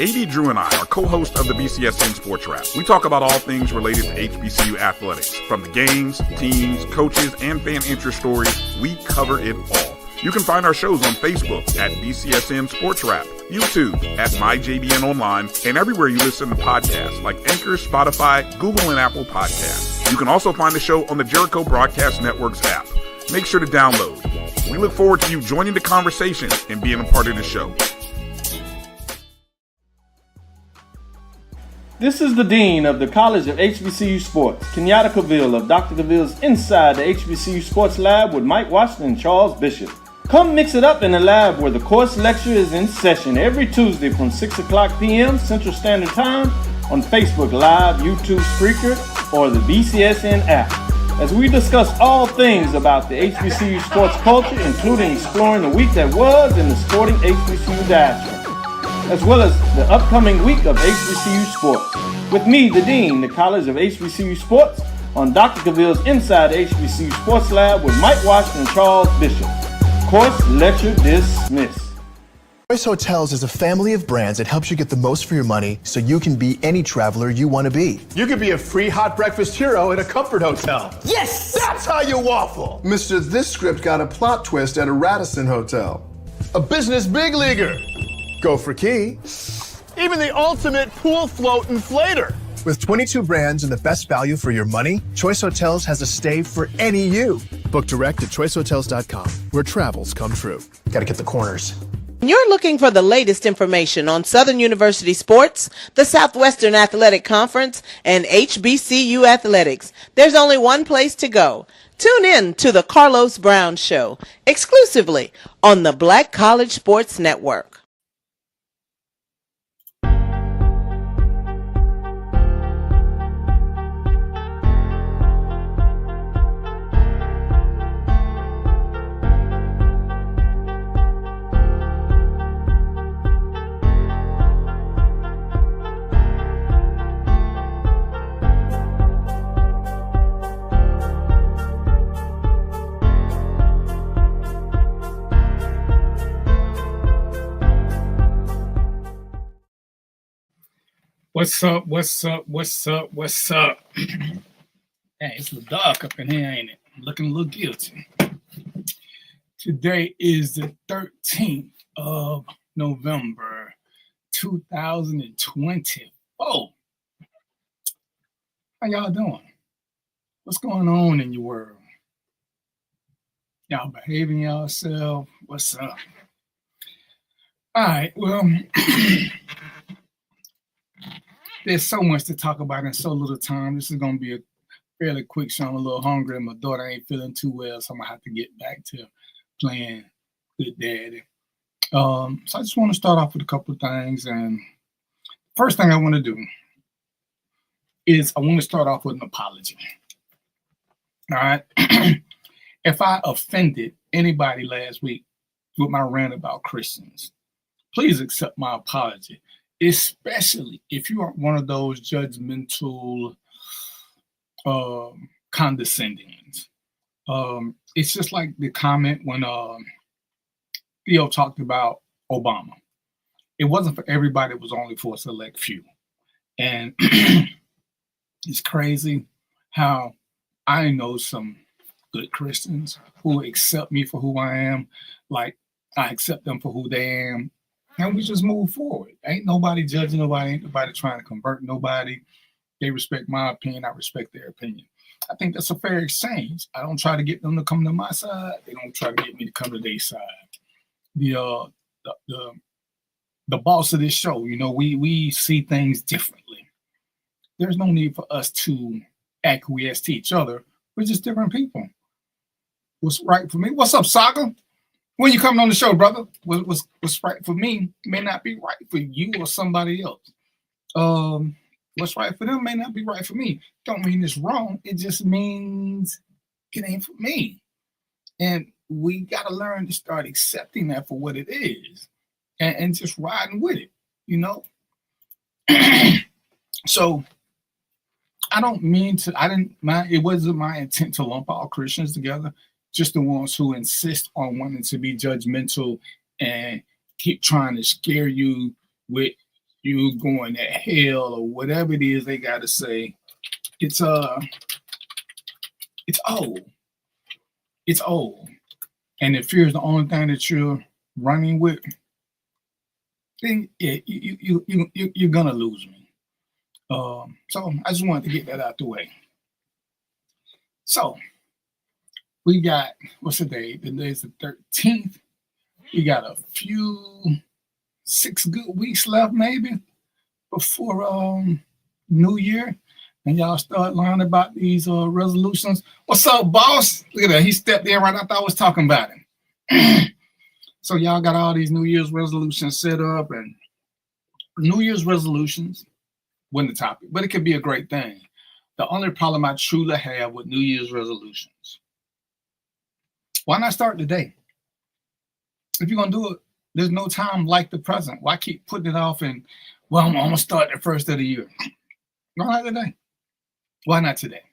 AD Drew and I are co-hosts of the BCSN Sports Wrap. We talk about all things related to HBCU athletics. From the games, teams, coaches, and fan interest stories, we cover it all. You can find our shows on Facebook at BCSN Sports Wrap, YouTube at MyJBN Online, and everywhere you listen to podcasts like Anchor, Spotify, Google, and Apple Podcasts. You can also find the show on the Jericho Broadcast Network's app. Make sure to download. We look forward to you joining the conversation and being a part of the show. This is the Dean of the College of HBCU Sports, Kenyatta Cavill of Dr. Cavill's Inside the HBCU Sports Lab with Mike Washington and Charles Bishop. Come mix it up in the lab where the course lecture is in session every Tuesday from 6 o'clock p.m. Central Standard Time on Facebook Live, YouTube Spreaker, or the BCSN app, as we discuss all things about the HBCU sports culture, including exploring the week that was in the sporting HBCU diaspora, as well as the upcoming week of HBCU sports. With me, the Dean, the College of HBCU Sports, on Dr. Cavill's Inside the HBCU Sports Lab with Mike Washington and Charles Bishop. Course lecture dismissed. Choice Hotels is a family of brands that helps you get the most for your money so you can be any traveler you want to be. You could be a free hot breakfast hero at a comfort hotel. Yes! That's how you waffle. Mr. This script got a plot twist at a Radisson hotel. A business big leaguer. Go for key. Even the ultimate pool float inflator. With 22 brands and the best value for your money, Choice Hotels has a stay for any you. Book direct at choicehotels.com, where travels come true. Gotta get the corners. You're looking for the latest information on Southern University sports, the Southwestern Athletic Conference, and HBCU athletics. There's only one place to go. Tune in to the Carlos Brown Show, exclusively on the Black College Sports Network. What's up? Hey, it's a little dark up in here, ain't it? I'm looking a little guilty. Today is the 13th of November, 2024. How y'all doing? What's going on in your world? Y'all behaving yourself? What's up? All right, well, there's so much to talk about in so little time. This is going to be a fairly quick show. I'm a little hungry and my daughter ain't feeling too well, so I'm going to have to get back to playing good daddy. So I just want to start off with a couple of things. And first thing I want to do is I want to start off with an apology. All right. If I offended anybody last week with my rant about Christians, please accept my apology. Especially if you are one of those judgmental, condescending ones. It's just like the comment when Theo talked about Obama. It wasn't for everybody, it was only for a select few. And it's crazy how I know some good Christians who accept me for who I am, like I accept them for who they am. And we just move forward. Ain't nobody judging nobody. Ain't nobody trying to convert nobody. They respect my opinion. I respect their opinion. I think that's a fair exchange. I don't try to get them to come to my side. They don't try to get me to come to their side. The boss of this show, you know, we see things differently. There's no need for us to acquiesce to each other. We're just different people. What's right for me? What's up, Saga? When you coming on the show, brother? What's right for me may not be right for you or somebody else. What's right for them may not be right for me. Don't mean it's wrong. It just means it ain't for me. And we got to learn to start accepting that for what it is and just riding with it, you know? So it wasn't my intent to lump all Christians together. Just the ones who insist on wanting to be judgmental and keep trying to scare you with you going to hell or whatever it is they got to say. It's old. It's old. And if fear is the only thing that you're running with, then yeah, you're gonna lose me. So I just wanted to get that out the way. So we got, what's the day? The day's the 13th. We got a few 6 good weeks left, maybe, before New Year. And y'all start learning about these resolutions. What's up, boss? Look at that. He stepped in right after I was talking about him. So y'all got all these New Year's resolutions set up, and New Year's resolutions wasn't the topic, but it could be a great thing. The only problem I truly have with New Year's resolutions, why not start today? If you're going to do it, there's no time like the present. Why keep putting it off and, well, I'm going to start the first of the year? Why not today? Why not today?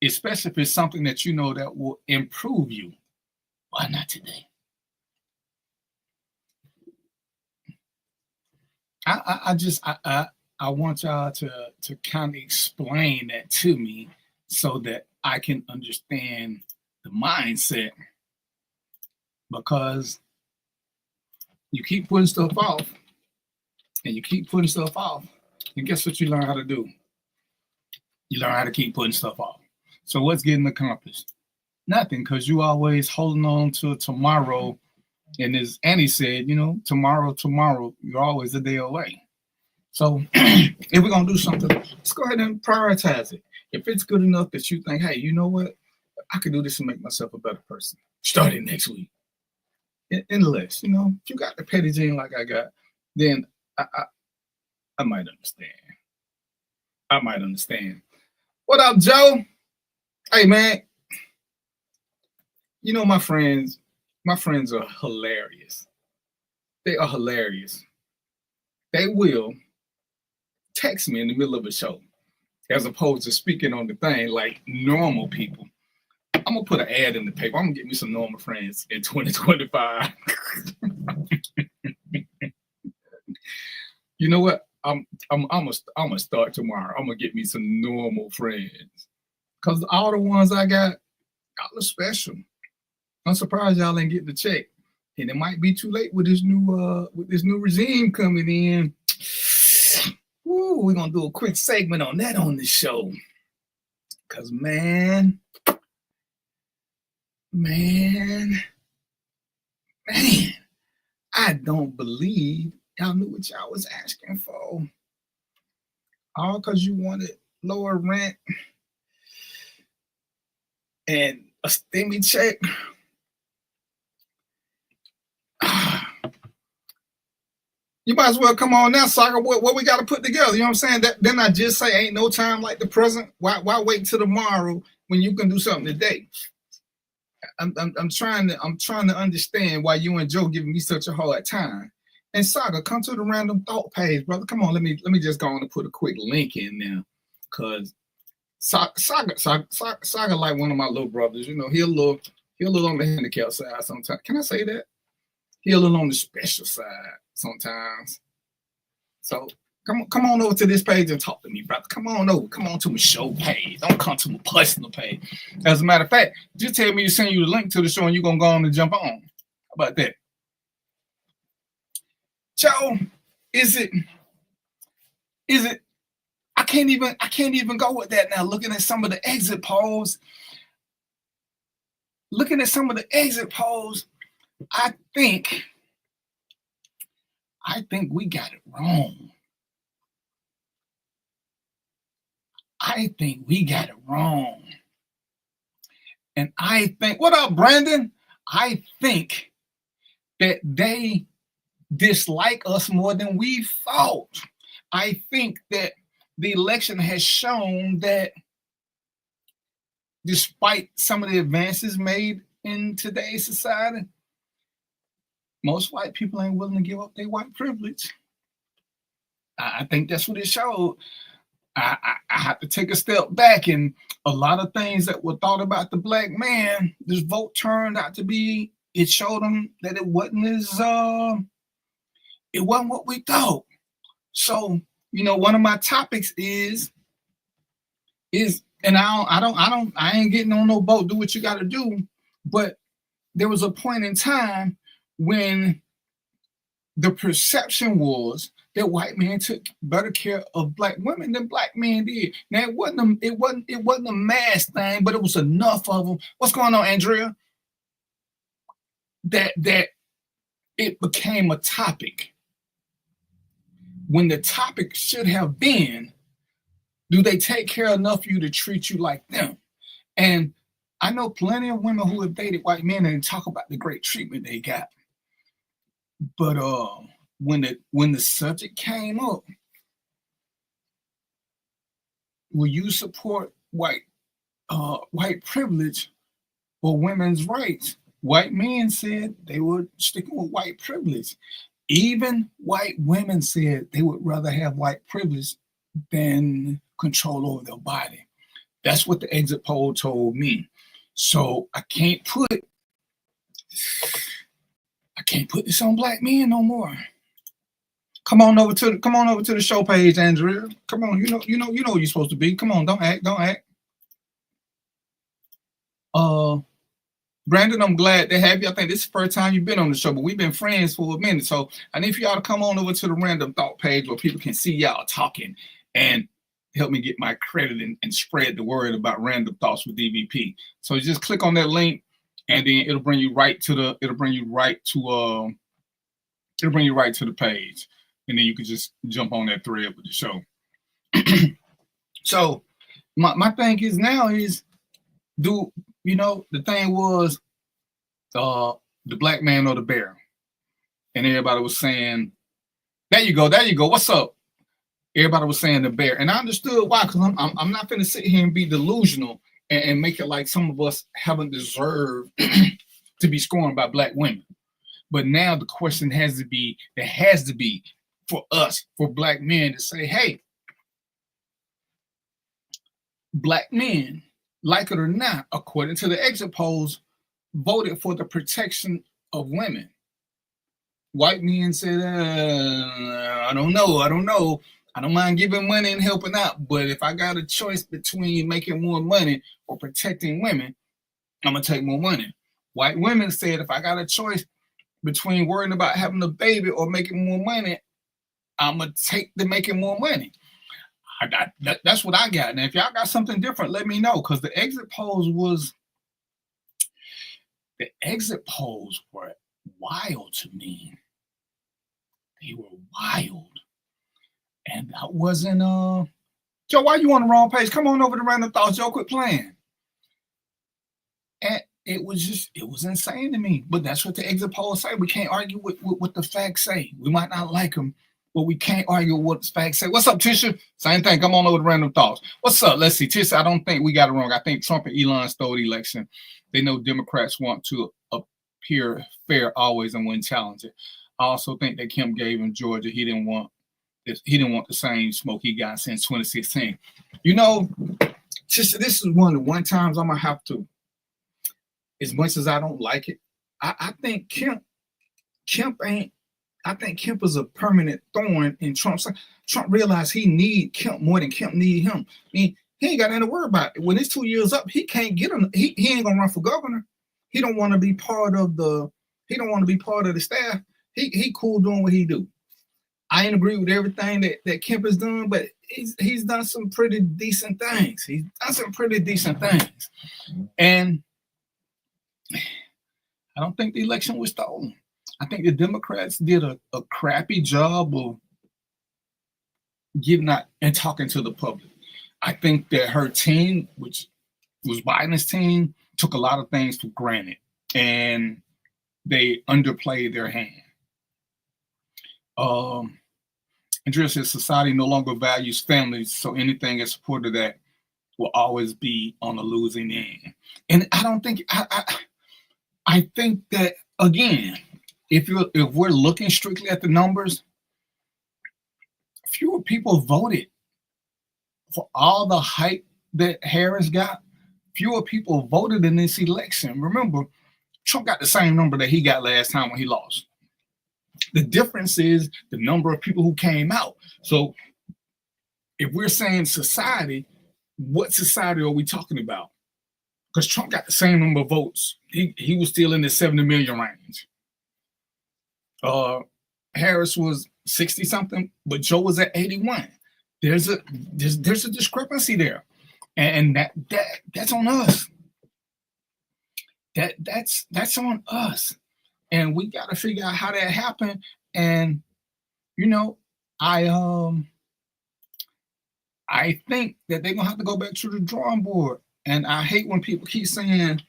Especially if it's something that you know that will improve you. Why not today? I want y'all to kind of explain that to me so that I can understand the mindset, because you keep putting stuff off and you keep putting stuff off, and guess what you learn how to do? You learn how to keep putting stuff off. So what's getting accomplished? Nothing, because you always holding on to tomorrow. And as Annie said, tomorrow, you're always a day away. So if we're going to do something, let's go ahead and prioritize it. If it's good enough that you think, hey, you know what? I can do this and make myself a better person. Start it next week. Unless, if you got the petty gene like I got, then I might understand. What up, Joe? Hey, man. My friends are hilarious. They are hilarious. They will text me in the middle of a show as opposed to speaking on the thing like normal people. I'm going to put an ad in the paper. I'm going to get me some normal friends in 2025. You know what? I'm gonna start tomorrow. I'm gonna get me some normal friends, cause all the ones I got, y'all are special. I'm surprised y'all ain't getting the check, and it might be too late with this new regime coming in. Ooh, we're gonna do a quick segment on that on the show, cause man, I don't believe y'all knew what y'all was asking for. All because you wanted lower rent and a stimmy check. You might as well come on now, Soccer. What we got to put together? You know what I'm saying? Then I just say ain't no time like the present. Why wait till tomorrow when you can do something today? I'm trying to understand why you and Joe giving me such a hard time. And Saga, come to the random thought page, brother. Come on, let me just go on and put a quick link in there, cause Saga like one of my little brothers. He a little on the handicap side sometimes. Can I say that? He a little on the special side sometimes. So come on over to this page and talk to me, brother. Come on over. Come on to my show page. Don't come to my personal page. As a matter of fact, just tell me to send you the link to the show and you're gonna go on and jump on. How about that? Joe, is it? I can't even go with that now. Looking at some of the exit polls, I think we got it wrong. And I think, what up, Brandon? I think that they dislike us more than we thought. I think that the election has shown that despite some of the advances made in today's society, most white people ain't willing to give up their white privilege. I think that's what it showed. I have to take a step back, and a lot of things that were thought about the black man, this vote turned out to be, it showed them that it wasn't what we thought. So, one of my topics is, and I ain't getting on no boat, do what you got to do. But there was a point in time when the perception was that white men took better care of black women than black men did. Now it wasn't a mass thing, but it was enough of them. What's going on, Andrea? That it became a topic when the topic should have been, do they take care enough of you to treat you like them? And I know plenty of women who have dated white men and talk about the great treatment they got. But when the subject came up, will you support white privilege or women's rights? White men said they were sticking with white privilege. Even white women said they would rather have white privilege than control over their body. That's what the exit poll told me. So I can't put this on black men no more. Come on over to the show page, Andrea. Come on, you know where you're supposed to be. Come on, don't act. Brandon, I'm glad to have you. I think this is the first time you've been on the show, but we've been friends for a minute. So I need for y'all to come on over to the Random Thought page where people can see y'all talking and help me get my credit and spread the word about Random Thoughts with DVP. So just click on that link, and then it'll bring you right to the page, and then you can just jump on that thread with the show. So my thing is now is, the thing was the black man or the bear, and everybody was saying, there you go, what's up? Everybody was saying the bear, and I understood why, because I'm not going to sit here and be delusional and make it like some of us haven't deserved to be scorned by black women. But now the question has to be for us, for black men, to say, hey, black men, like it or not, according to the exit polls, voted for the protection of women. White men said, I don't know. I don't mind giving money and helping out, but if I got a choice between making more money or protecting women, I'm going to take more money. White women said, if I got a choice between worrying about having a baby or making more money, I'm going to take the making more money. That's what I got. Now, if y'all got something different, let me know, because the exit polls were wild to me. They were wild. And that wasn't, Joe, why you on the wrong page? Come on over to Random Thoughts, Joe, quit playing. And it was insane to me. But that's what the exit polls say. We can't argue with what the facts say. We might not like them, but we can't argue with what the facts say. What's up, Tisha? Same thing. Come on over to Random Thoughts. What's up? Let's see. Tisha, I don't think we got it wrong. I think Trump and Elon stole the election. They know Democrats want to appear fair always and win challenges. I also think that Kemp gave him Georgia. He didn't want the same smoke he got since 2016. This is one of the one times I'm gonna have to, as much as I don't like it, I think Kemp is a permanent thorn in Trump's. Trump realized he need Kemp more than Kemp need him. I mean, he ain't got nothing to worry about. When his 2 years up, he can't get him. He ain't gonna run for governor. He don't want to be part of the staff. He cool doing what he do. I ain't agree with everything that Kemp has done, but he's done some pretty decent things. And I don't think the election was stolen. I think the Democrats did a crappy job of getting out and talking to the public. I think that her team, which was Biden's team, took a lot of things for granted, and they underplayed their hand. Andrea says society no longer values families, so anything in support of that will always be on the losing end. And I don't think I think that, again, if we're looking strictly at the numbers, fewer people voted for all the hype that Harris got. Fewer people voted in this election. Remember, Trump got the same number that he got last time when he lost. The difference is the number of people who came out. So if we're saying society, what society are we talking about? Because Trump got the same number of votes. He was still in the 70 million range. Harris was 60 something, but Joe was at 81. There's a discrepancy there, and that's on us. That's on us, and we got to figure out how that happened. And I think that they're gonna have to go back to the drawing board. And I hate when people keep saying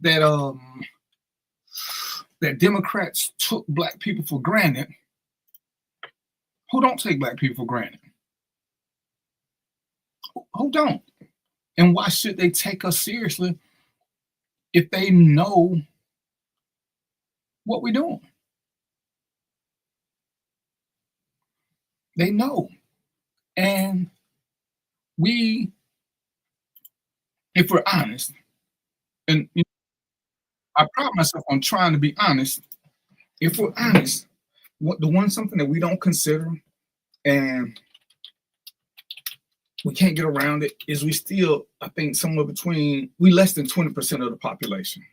that that Democrats took black people for granted. Who don't take black people for granted? Who don't? And why should they take us seriously if they know what we're doing? They know. And if we're honest, and I pride myself on trying to be honest. If we're honest, something that we don't consider, and we can't get around it, is we still, I think, somewhere between, we less than 20% of the population.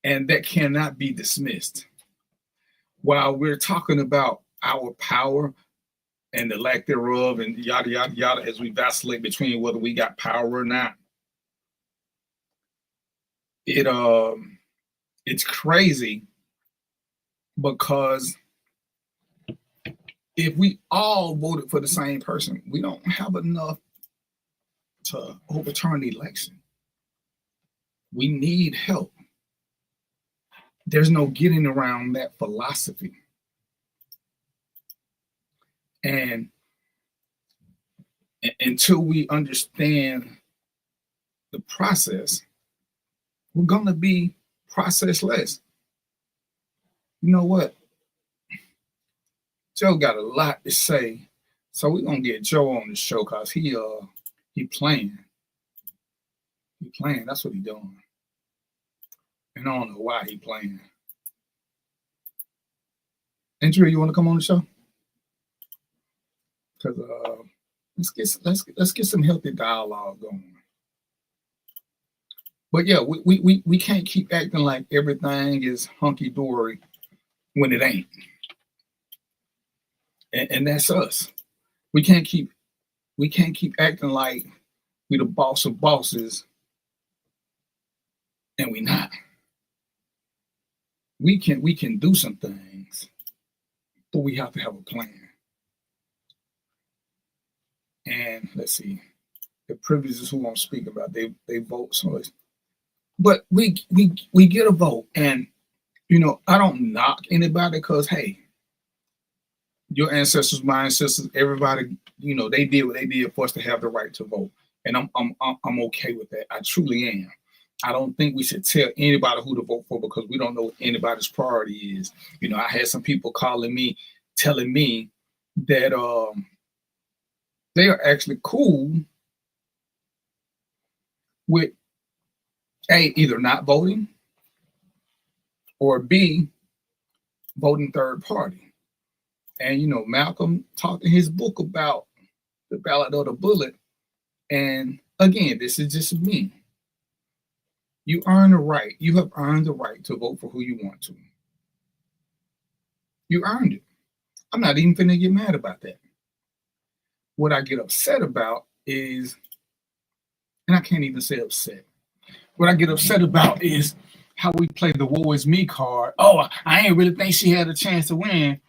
And that cannot be dismissed. While we're talking about our power and the lack thereof and yada, yada, yada, as we vacillate between whether we got power or not, it's crazy, because if we all voted for the same person, we don't have enough to overturn the election. We need help. There's no getting around that philosophy. And until we understand the process, we're going to be processless. You know what? Joe got a lot to say, so we're going to get Joe on the show because he playing. He playing. That's what he doing. And I don't know why he playing. Andrea, you want to come on the show? Because let's get some healthy dialogue going. But yeah, we can't keep acting like everything is hunky dory when it ain't. And that's us. We can't keep acting like we the boss of bosses, and we not. We can do some things, but we have to have a plan. And let's see, the privilege is who I'm speaking about. They vote, so but we get a vote, and I don't knock anybody, because hey, your ancestors, my ancestors, everybody, they did what they did for us to have the right to vote, and I'm okay with that. I truly am. I don't think we should tell anybody who to vote for, because we don't know what anybody's priority is. I had some people calling me, telling me that they are actually cool with A, either not voting, or B, voting third party. And Malcolm talked in his book about the ballot or the bullet. And again, this is just me. You earn the right. You have earned the right to vote for who you want to. You earned it. I'm not even finna get mad about that. What I get upset about is, and I can't even say upset. What I get upset about is how we play the woe is me card. Oh, I ain't really think she had a chance to win.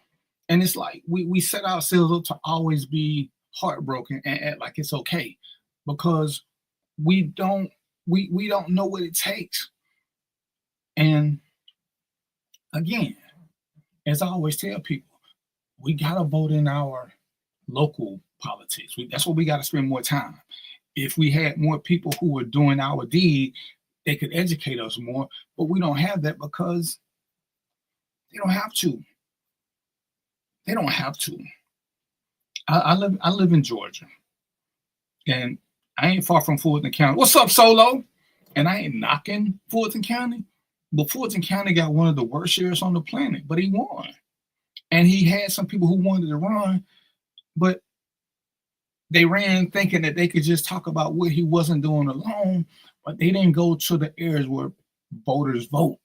And it's like we set ourselves up to always be heartbroken and act like it's okay, because we don't know what it takes. And again, as I always tell people, we gotta vote in our local politics. That's what we gotta spend more time. If we had more people who were doing our deed, they could educate us more, but we don't have that because they don't have to. They don't have to. I live in Georgia, and I ain't far from Fulton County. What's up, Solo? And I ain't knocking Fulton County, But Fulton County got one of the worst sheriffs on the planet, but he won. And he had some people who wanted to run, but they ran thinking that they could just talk about what he wasn't doing alone, but they didn't go to the areas where voters vote.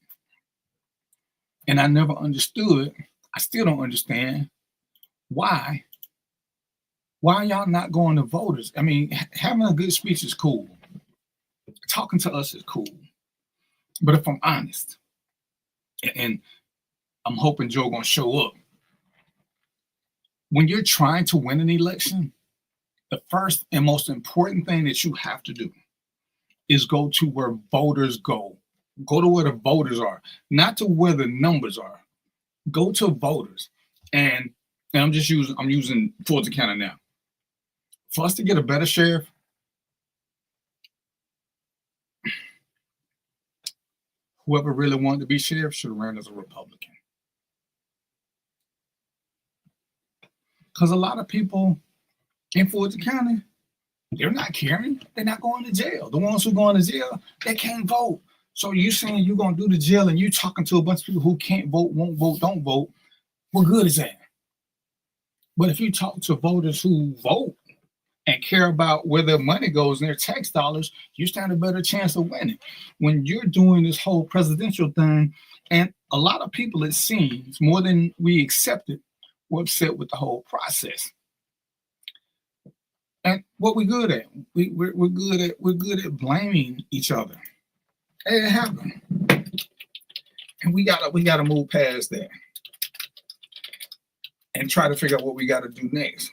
And I never understood, I still don't understand why y'all not going to voters? I mean, having a good speech is cool. Talking to us is cool. But if I'm honest, and I'm hoping Joe gonna show up, when you're trying to win an election, the first and most important thing that you have to do is go to where voters go. Go to where the voters are, not to where the numbers are. Go to voters. And I'm using Fulton County now. For us to get a better sheriff, whoever really wanted to be sheriff should have ran as a Republican. Because a lot of people in Fulton County, they're not caring. They're not going to jail. The ones who are going to jail, they can't vote. So you saying you're going to do the jail and you talking to a bunch of people who can't vote, won't vote, don't vote, what good is that? But if you talk to voters who vote and care about where their money goes and their tax dollars, you stand a better chance of winning. When you're doing this whole presidential thing, and a lot of people, it seems, more than we accepted, were upset with the whole process. And what we're good at, we're good at blaming each other. It happened, and we gotta move past that and try to figure out what we got to do next.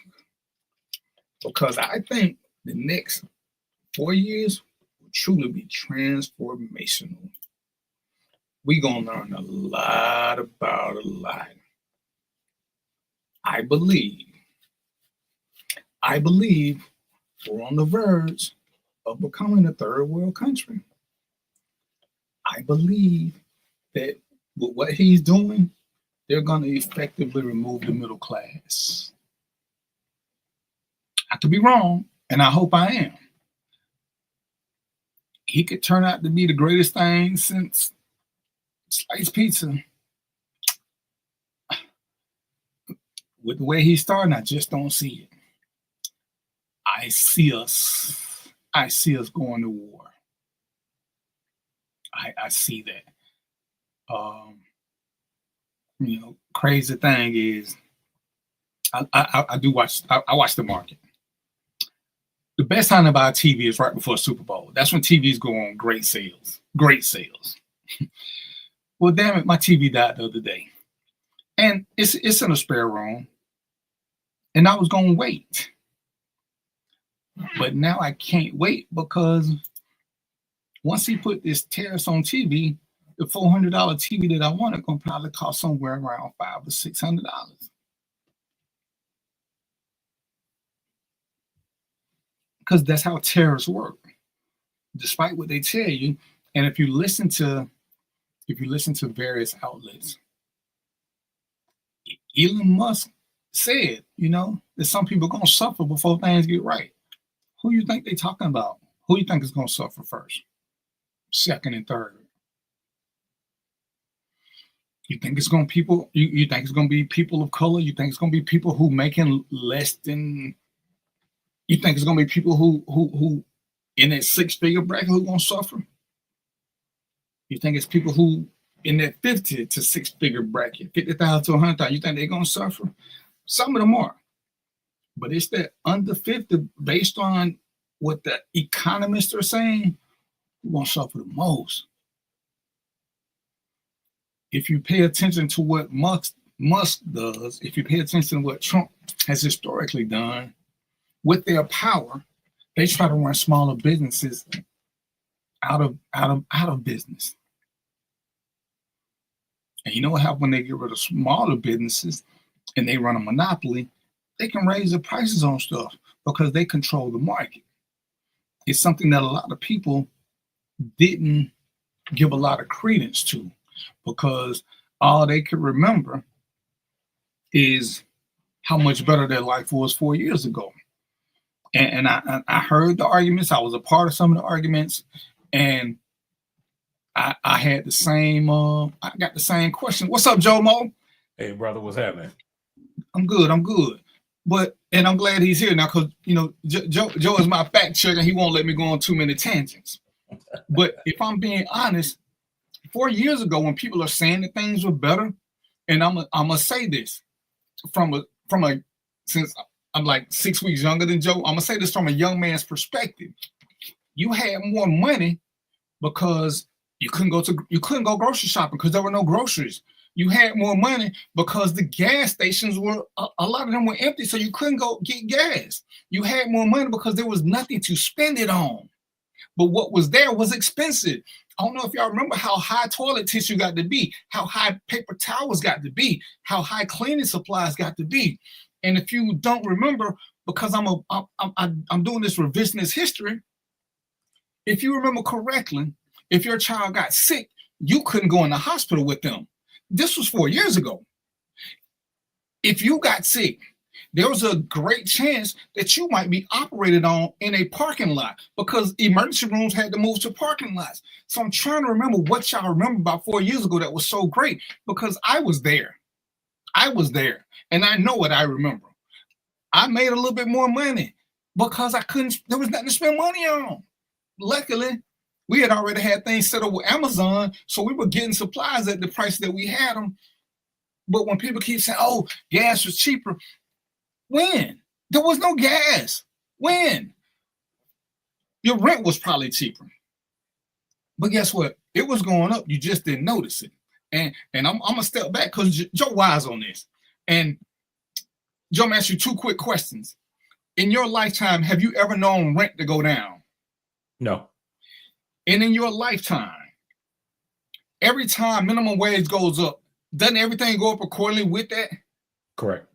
Because I think the next 4 years will truly be transformational. We're going to learn a lot about a lot. I believe we're on the verge of becoming a third world country. I believe that with what he's doing, they're going to effectively remove the middle class. I could be wrong, and I hope I am. He could turn out to be the greatest thing since sliced pizza. With the way he's starting, I just don't see it. I see us going to war. I see that. Crazy thing is, I watch the market. The best time to buy TV is right before Super Bowl. That's when TVs go on great sales. Great sales. Well, damn it, my TV died the other day. And it's in a spare room. And I was going to wait. But now I can't wait because once he put this tariffs on TV, the $400 TV that I wanted going to probably cost somewhere around $500 or $600. Because that's how tariffs work. Despite what they tell you, and if you listen to various outlets, Elon Musk said, that some people are going to suffer before things get right. Who you think they're talking about? Who you think is going to suffer first, second, and third? You think it's going to people? You think it's going to be people of color? You think it's going to be people who making less than? You think it's going to be people who in that six-figure bracket who going to suffer? You think it's people who in that 50 to six-figure bracket, 50,000 to 100,000? You think they're going to suffer? Some of them are, but it's that under 50, based on what the economists are saying, who going to suffer the most. If you pay attention to what Musk does, if you pay attention to what Trump has historically done, with their power, they try to run smaller businesses out of business. And you know what happens when they get rid of smaller businesses and they run a monopoly? They can raise the prices on stuff because they control the market. It's something that a lot of people didn't give a lot of credence to because all they could remember is how much better their life was 4 years ago. And I heard the arguments. I was a part of some of the arguments. And I had the same. I got the same question. What's up, Joe Mo? Hey, brother, what's happening? I'm good. But and I'm glad he's here now because Joe is my fact checker. He won't let me go on too many tangents. But if I'm being honest, 4 years ago when people are saying that things were better, and I'm gonna say this from a since I'm like 6 weeks younger than Joe, I'm gonna say this from a young man's perspective. You had more money because you couldn't go grocery shopping because there were no groceries. You had more money because the gas stations were a lot of them were empty, so you couldn't go get gas. You had more money because there was nothing to spend it on. But what was there was expensive. I don't know if y'all remember how high toilet tissue got to be, how high paper towels got to be, how high cleaning supplies got to be. And if you don't remember, because I'm doing this revisionist history, if you remember correctly, if your child got sick, you couldn't go in the hospital with them. This was 4 years ago. If you got sick, there was a great chance that you might be operated on in a parking lot because emergency rooms had to move to parking lots. So I'm trying to remember what y'all remember about 4 years ago that was so great because I was there. And I know what I remember. I made a little bit more money because there was nothing to spend money on. Luckily, we had already had things set up with Amazon, so we were getting supplies at the price that we had them. But when people keep saying, oh, gas was cheaper, when? There was no gas. When? Your rent was probably cheaper. But guess what? It was going up. You just didn't notice it. And I'm going to step back because Joe wise on this. And Joe, I'm going to ask you two quick questions. In your lifetime, have you ever known rent to go down? No. And in your lifetime, every time minimum wage goes up, doesn't everything go up accordingly with that? Correct.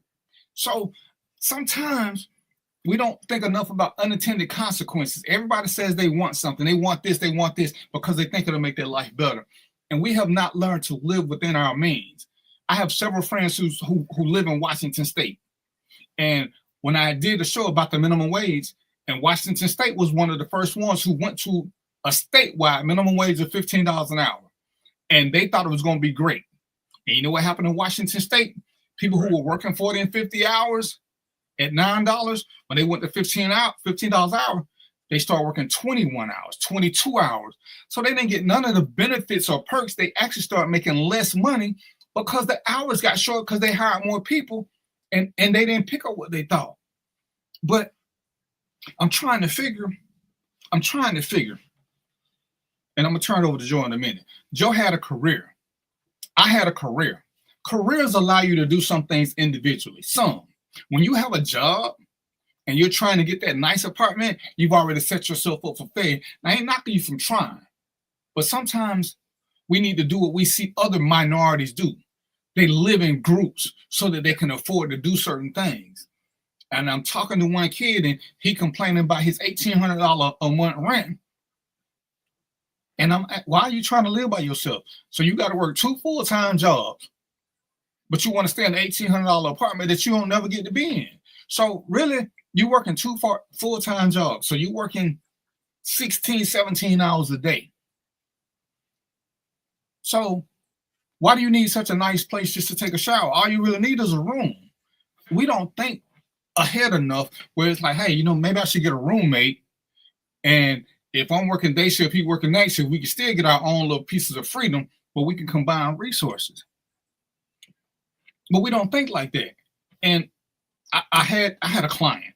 So sometimes we don't think enough about unintended consequences. Everybody says they want something. They want this because they think it'll make their life better. And we have not learned to live within our means. I have several friends who live in Washington State. And when I did a show about the minimum wage, and Washington State was one of the first ones who went to a statewide minimum wage of $15 an hour. And they thought it was going to be great. And you know what happened in Washington State? People who were working 40 and 50 hours at $9, when they went to $15 an hour, they started working 21 hours, 22 hours. So they didn't get none of the benefits or perks. They actually started making less money because the hours got short because they hired more people and they didn't pick up what they thought. But I'm trying to figure, and I'm going to turn it over to Joe in a minute. Joe had a career. I had a career. Careers allow you to do some things individually. Some. When you have a job and you're trying to get that nice apartment, you've already set yourself up for failure. I ain't knocking you from trying. But sometimes we need to do what we see other minorities do. They live in groups so that they can afford to do certain things. And I'm talking to one kid and he complaining about his $1,800 a month rent. And why are you trying to live by yourself? So you got to work 2 full-time jobs, but you want to stay in an $1,800 apartment that you don't never get to be in. So really, you're working 2 full-time jobs. So you're working 16, 17 hours a day. So why do you need such a nice place just to take a shower? All you really need is a room. We don't think ahead enough where it's like, hey, maybe I should get a roommate. And if I'm working day shift, he working night shift, we can still get our own little pieces of freedom, but we can combine resources. But we don't think like that. And I had a client.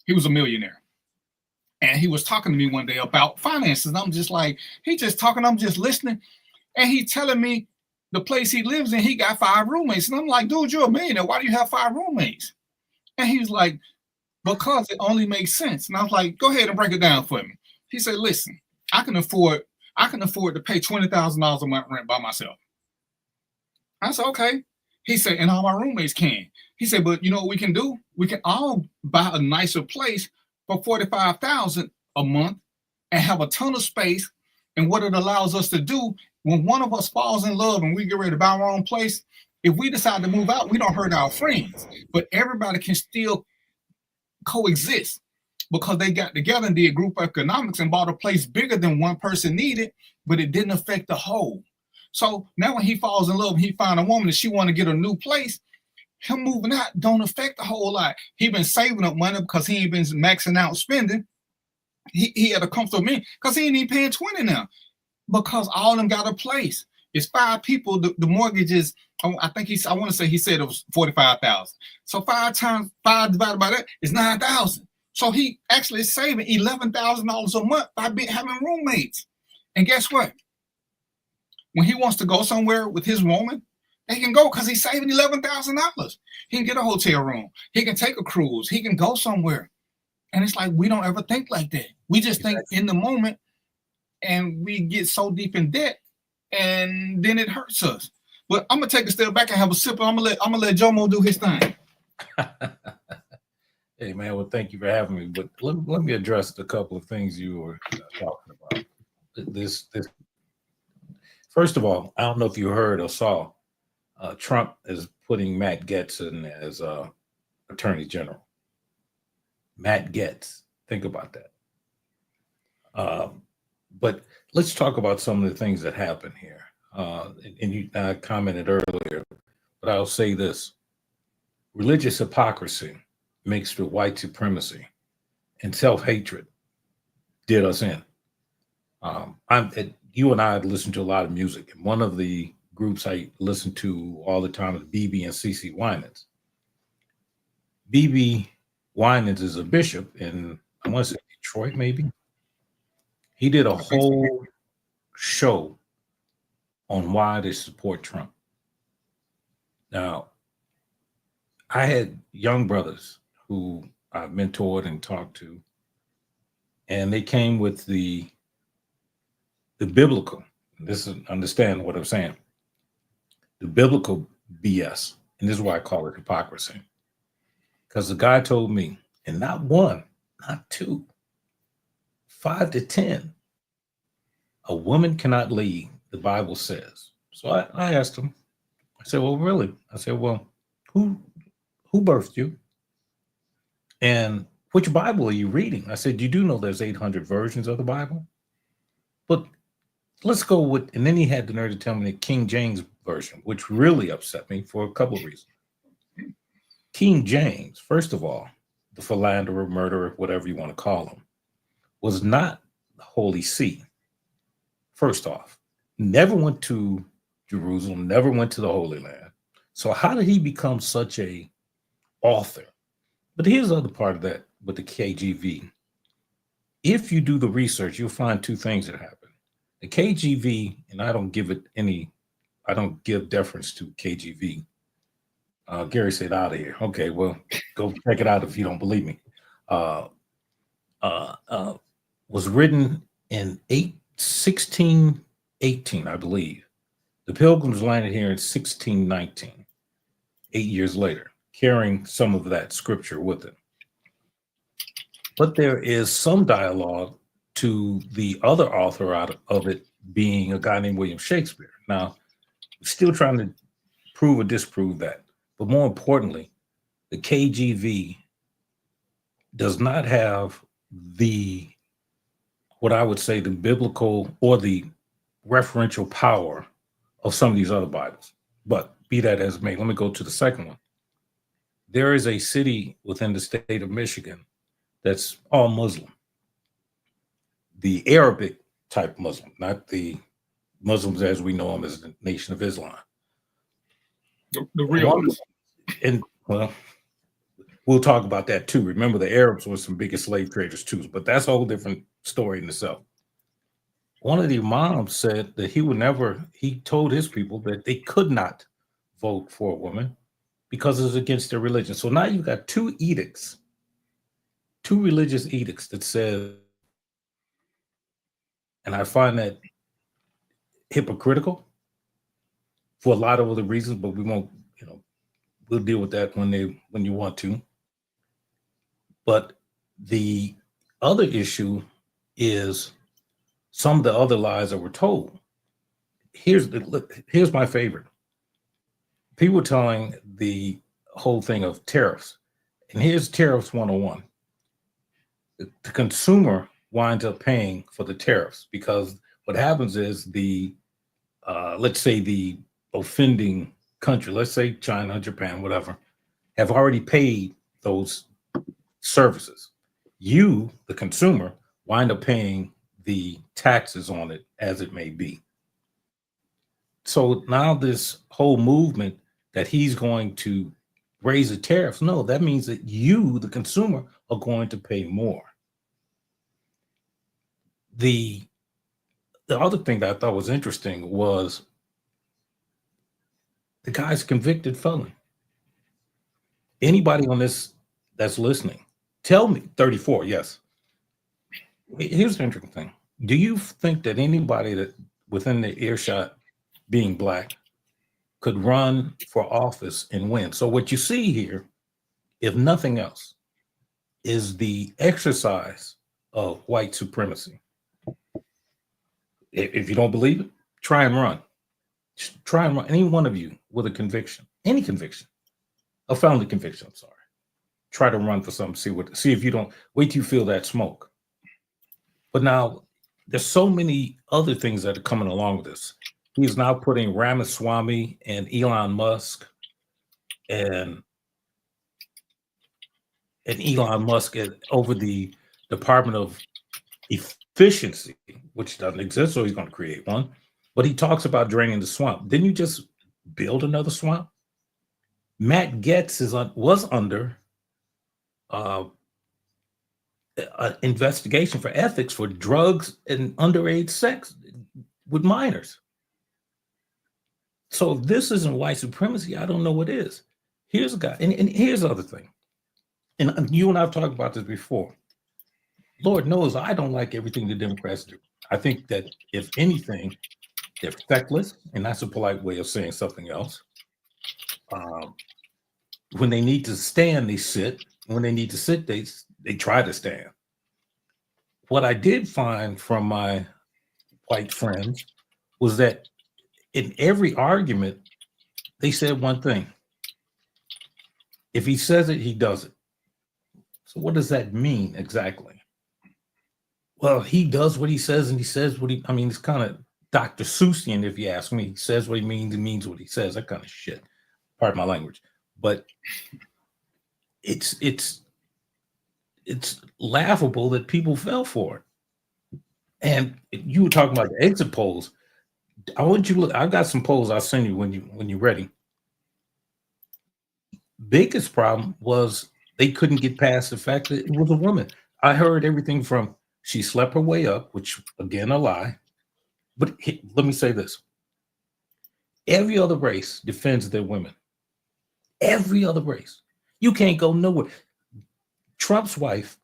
He was a millionaire. And he was talking to me one day about finances. And I'm just like, he just talking, I'm just listening. And he's telling me the place he lives in, he got 5 roommates. And I'm like, dude, you're a millionaire. Why do you have 5 roommates? And he's like, because it only makes sense. And I was like, go ahead and break it down for me. He said, listen, I can afford to pay $20,000 a month rent by myself. I said, okay. He said, and all my roommates can. He said, but you know what we can do? We can all buy a nicer place for $45,000 a month and have a ton of space. And what it allows us to do, when one of us falls in love and we get ready to buy our own place, if we decide to move out, we don't hurt our friends, but everybody can still coexist. because they got together and did group economics and bought a place bigger than one person needed, but it didn't affect the whole. So now when he falls in love, he find a woman that she want to get a new place, him moving out don't affect the whole lot. He been saving up money because he ain't been maxing out spending. He had a comfortable man because he ain't even paying 20 now because all of them got a place. It's 5 people. The mortgage is, I want to say he said it was 45,000. So 5 times 5 divided by that is 9,000. So he actually is saving $11,000 a month by having roommates. And guess what? When he wants to go somewhere with his woman, they can go because he's saving $11,000. He can get a hotel room. He can take a cruise. He can go somewhere. And it's like we don't ever think like that. We just think in the moment, and we get so deep in debt, and then it hurts us. But I'm gonna take a step back and have a sip. I'm gonna let Jomo do his thing. Hey man, well, thank you for having me. But let me address a couple of things you were talking about. This first of all, I don't know if you heard or saw, Trump is putting Matt Gaetz in as Attorney General. Matt Gaetz, think about that. But let's talk about some of the things that happen here. And you commented earlier, but I'll say this: religious hypocrisy mixed with white supremacy and self-hatred did us in. You and I listen to a lot of music, and one of the groups I listen to all the time is BB and CeCe Winans. BB Winans is a bishop in, I want to say Detroit, maybe. He did a whole show on why they support Trump. Now, I had young brothers who I mentored and talked to, and they came with the biblical, understand what I'm saying, the biblical BS. And this is why I call it hypocrisy. Because the guy told me, and not one, not two, 5 to 10, a woman cannot lead, the Bible says. So I asked him, I said, well, really? I said, well, who birthed you? And which Bible are you reading? I said, you do know there's 800 versions of the Bible? But let's go with, and then he had the nerve to tell me the King James version, which really upset me for a couple of reasons. King James, first of all, the philanderer, murderer, whatever you want to call him, was not the Holy See. First off, never went to Jerusalem, never went to the Holy Land. So how did he become such a author? But here's the other part of that with the KJV. If you do the research, you'll find 2 things that happen. The KJV, and I don't give deference to KJV. Gary said, out of here. Okay, well, go check it out if you don't believe me. Was written in 1618, I believe. The Pilgrims landed here in 1619, 8 years later, carrying some of that scripture with it. But there is some dialogue to the other author out of it being a guy named William Shakespeare. Now, still trying to prove or disprove that. But more importantly, the KJV does not have what I would say, the biblical or the referential power of some of these other Bibles. But be that as it may, let me go to the second one. There is a city within the state of Michigan that's all Muslim. The Arabic type Muslim, not the Muslims as we know them as the Nation of Islam. The real ones. And well, we'll talk about that too. Remember, the Arabs were some biggest slave traders too, but that's a whole different story in itself. One of the imams said that he told his people that they could not vote for a woman because it's against their religion. So now you've got 2 edicts, 2 religious edicts that says, and I find that hypocritical for a lot of other reasons, but we won't, we'll deal with that when you want to. But the other issue is some of the other lies that were told. Here's my favorite. People telling the whole thing of tariffs. And here's tariffs 101. the consumer winds up paying for the tariffs, because what happens is let's say the offending country, let's say China, Japan, whatever, have already paid those services. You, the consumer, wind up paying the taxes on it as it may be. So now this whole movement that he's going to raise the tariffs, no, that means that you, the consumer, are going to pay more. The other thing that I thought was interesting was the guy's a convicted felon. Anybody on this that's listening, tell me, 34, yes. Here's the interesting thing. Do you think that anybody that within the earshot, being black, could run for office and win? So what you see here, if nothing else, is the exercise of white supremacy. If you don't believe it, try and run. Try and run. Any one of you with a conviction, any conviction, a felony conviction, I'm sorry. Try to run for something, see if you don't, wait till you feel that smoke. But now there's so many other things that are coming along with this. He's now putting Ramaswamy and Elon Musk and Elon Musk over the Department of Efficiency, which doesn't exist, so he's going to create one. But he talks about draining the swamp. Didn't you just build another swamp? Matt Gaetz was under an investigation for ethics for drugs and underage sex with minors. So if this isn't white supremacy, I don't know what is. Here's a guy, and here's the other thing. And you and I have talked about this before. Lord knows I don't like everything the Democrats do. I think that if anything, they're feckless, and that's a polite way of saying something else. When they need to stand, they sit. When they need to sit, they try to stand. What I did find from my white friends was that in every argument, they said one thing. If he says it, he does it. So what does that mean exactly? Well, he does what he says, and he says what he, I mean, it's kind of Dr. Seussian, if you ask me. He says what he means what he says, that kind of shit. Pardon my language. But it's laughable that people fell for it. And you were talking about the exit polls. I want you to look. I've got some polls I'll send you when you're ready. Biggest problem was they couldn't get past the fact that it was a woman. I heard everything from she slept her way up, which again, a lie. But let me say this. Every other race defends their women. Every other race. You can't go nowhere. Trump's wife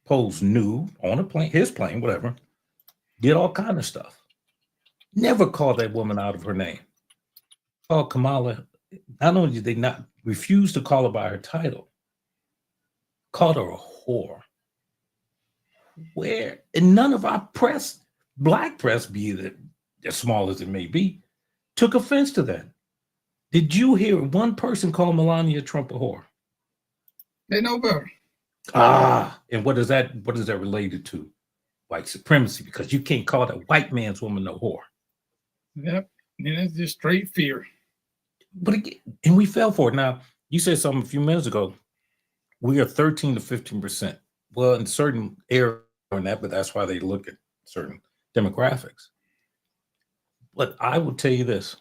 posed nude on a plane, his plane, whatever, did all kind of stuff. Never called that woman out of her name. Called Kamala, not only did they not refuse to call her by her title, called her a whore. Where, and none of our press, black press, be it as small as it may be, took offense to that. Did you hear one person call Melania Trump a whore? They know better. And what is that related to? White supremacy, because you can't call that white man's woman a whore. Yep. And it's just straight fear. But again, and we fell for it. Now, you said something a few minutes ago. We are 13 to 15%. Well, in certain areas on that, but that's why they look at certain demographics. But I will tell you this.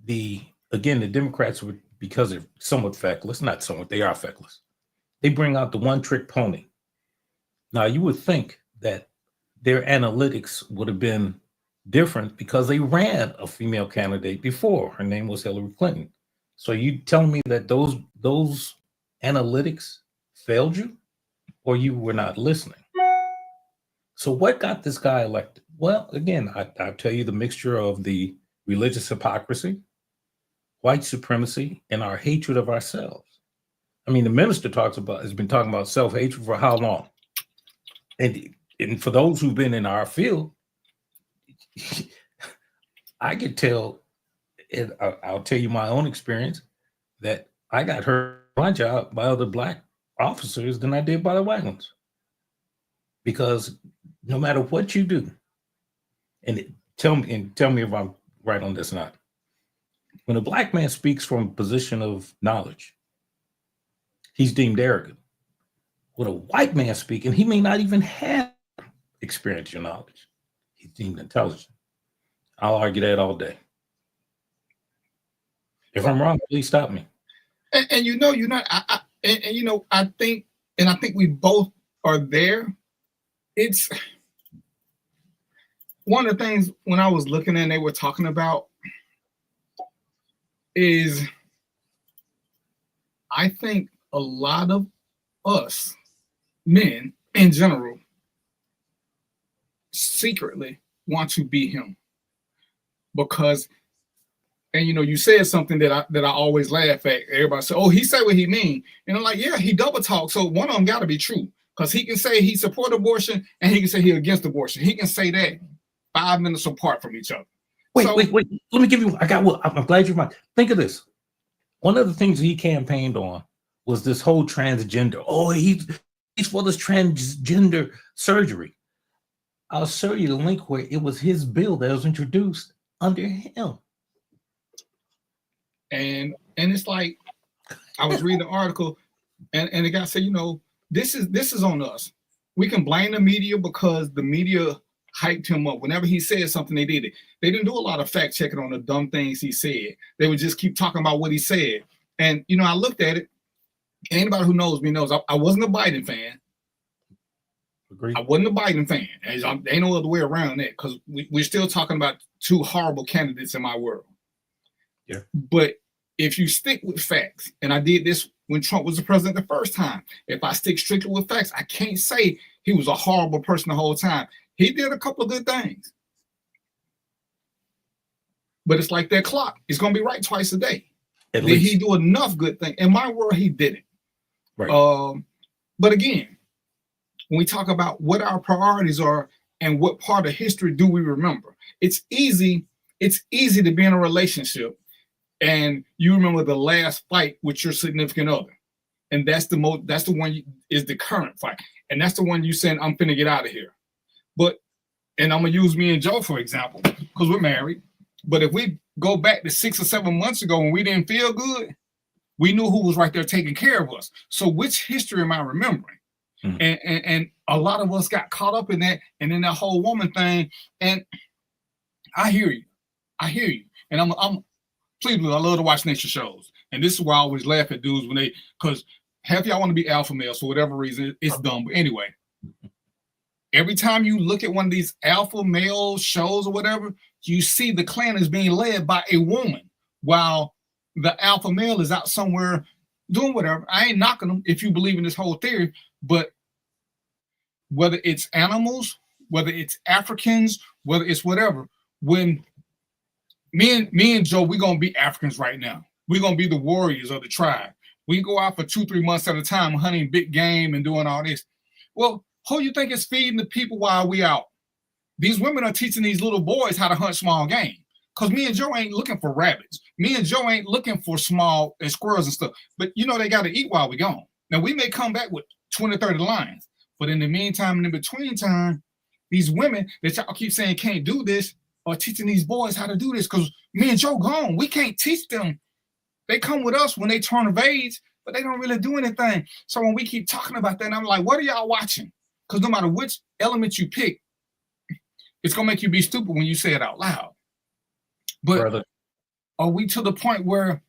The Democrats would, because they're somewhat feckless, not somewhat, they are feckless. They bring out the one-trick pony. Now, you would think that their analytics would have been different because they ran a female candidate before. Her name was Hillary Clinton. So you telling me that those analytics failed you, or you were not listening? So what got this guy elected? Well, again, I'll tell you the mixture of the religious hypocrisy, white supremacy, and our hatred of ourselves. I mean, the minister has been talking about self-hatred for how long? And for those who've been in our field, I could tell, and I'll tell you my own experience, that I got hurt on my job by other black officers than I did by the white ones. because no matter what you do, tell me if I'm right on this or not. When a black man speaks from a position of knowledge, he's deemed arrogant. When a white man speaks, and he may not even have experience or knowledge, he's deemed intelligent. I'll argue that all day. If I'm wrong, please stop me. And you know, you're not. I think we both are there. It's one of the things when I was looking and they were talking about is I think a lot of us men in general secretly want to be him because, and you know, you said something that I always laugh at. Everybody say, "Oh, he said what he mean," and I'm like, "Yeah, he double talk." So one of them got to be true because he can say he support abortion and he can say he against abortion. He can say that 5 minutes apart from each other. Wait. Let me give you. I'm glad you're right. Think of this. One of the things he campaigned on was this whole transgender. Oh, he's for this transgender surgery. I'll show you the link where it was his bill that was introduced under him. And it's like I was reading the article, and the guy said, you know, this is on us. We can blame the media because the media hyped him up. Whenever he said something, they did it. They didn't do a lot of fact checking on the dumb things he said. They would just keep talking about what he said. And you know, I looked at it. Anybody who knows me knows I wasn't a Biden fan. Agreed. I wasn't a Biden fan. There ain't no other way around that because we're still talking about two horrible candidates in my world. Yeah. But if you stick with facts, and I did this when Trump was the president the first time, if I stick strictly with facts, I can't say he was a horrible person the whole time. He did a couple of good things. But it's like that clock. It's going to be right twice a day. Did he do enough good things? In my world, he didn't. Right. But again, when we talk about what our priorities are and what part of history do we remember, it's easy to be in a relationship and you remember the last fight with your significant other. And that's the one is the current fight. And that's the one you saying, I'm finna get out of here. But, and I'm gonna use me and Joe, for example, because we're married. But if we go back to 6 or 7 months ago when we didn't feel good, we knew who was right there taking care of us. So which history am I remembering? And a lot of us got caught up in that and in that whole woman thing. And I hear you. And I'm please, I love to watch nature shows. And this is why I always laugh at dudes when because half y'all want to be alpha males for whatever reason. It's dumb. But anyway, every time you look at one of these alpha male shows or whatever, you see the clan is being led by a woman while the alpha male is out somewhere doing whatever. I ain't knocking them if you believe in this whole theory, but whether it's animals, whether it's Africans, whether it's whatever, when me and Joe, we're going to be Africans right now. We're going to be the warriors of the tribe. We go out for 2-3 months at a time hunting big game and doing all this. Well, who you think is feeding the people while we out? These women are teaching these little boys how to hunt small game. Because me and Joe ain't looking for rabbits. Me and Joe ain't looking for small and squirrels and stuff. But you know they got to eat while we gone. Now we may come back with 20, 30 lions. But in the meantime and in between time, these women that y'all keep saying can't do this are teaching these boys how to do this. Because me and Joe gone. We can't teach them. They come with us when they turn of age, but they don't really do anything. So when we keep talking about that, I'm like, what are y'all watching? Because no matter which element you pick, it's going to make you be stupid when you say it out loud. But brother, are we to the point where,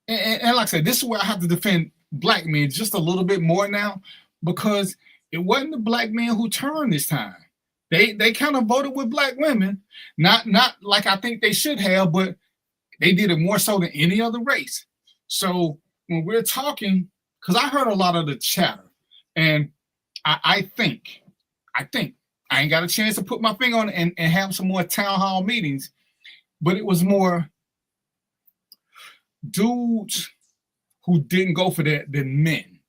and like I said, this is where I have to defend black men just a little bit more now, because it wasn't the black men who turned this time. They kind of voted with black women, not like I think they should have, but they did it more so than any other race. So when we're talking, because I heard a lot of the chatter, and I think I ain't got a chance to put my finger on it and have some more town hall meetings, but it was more dudes who didn't go for that than men.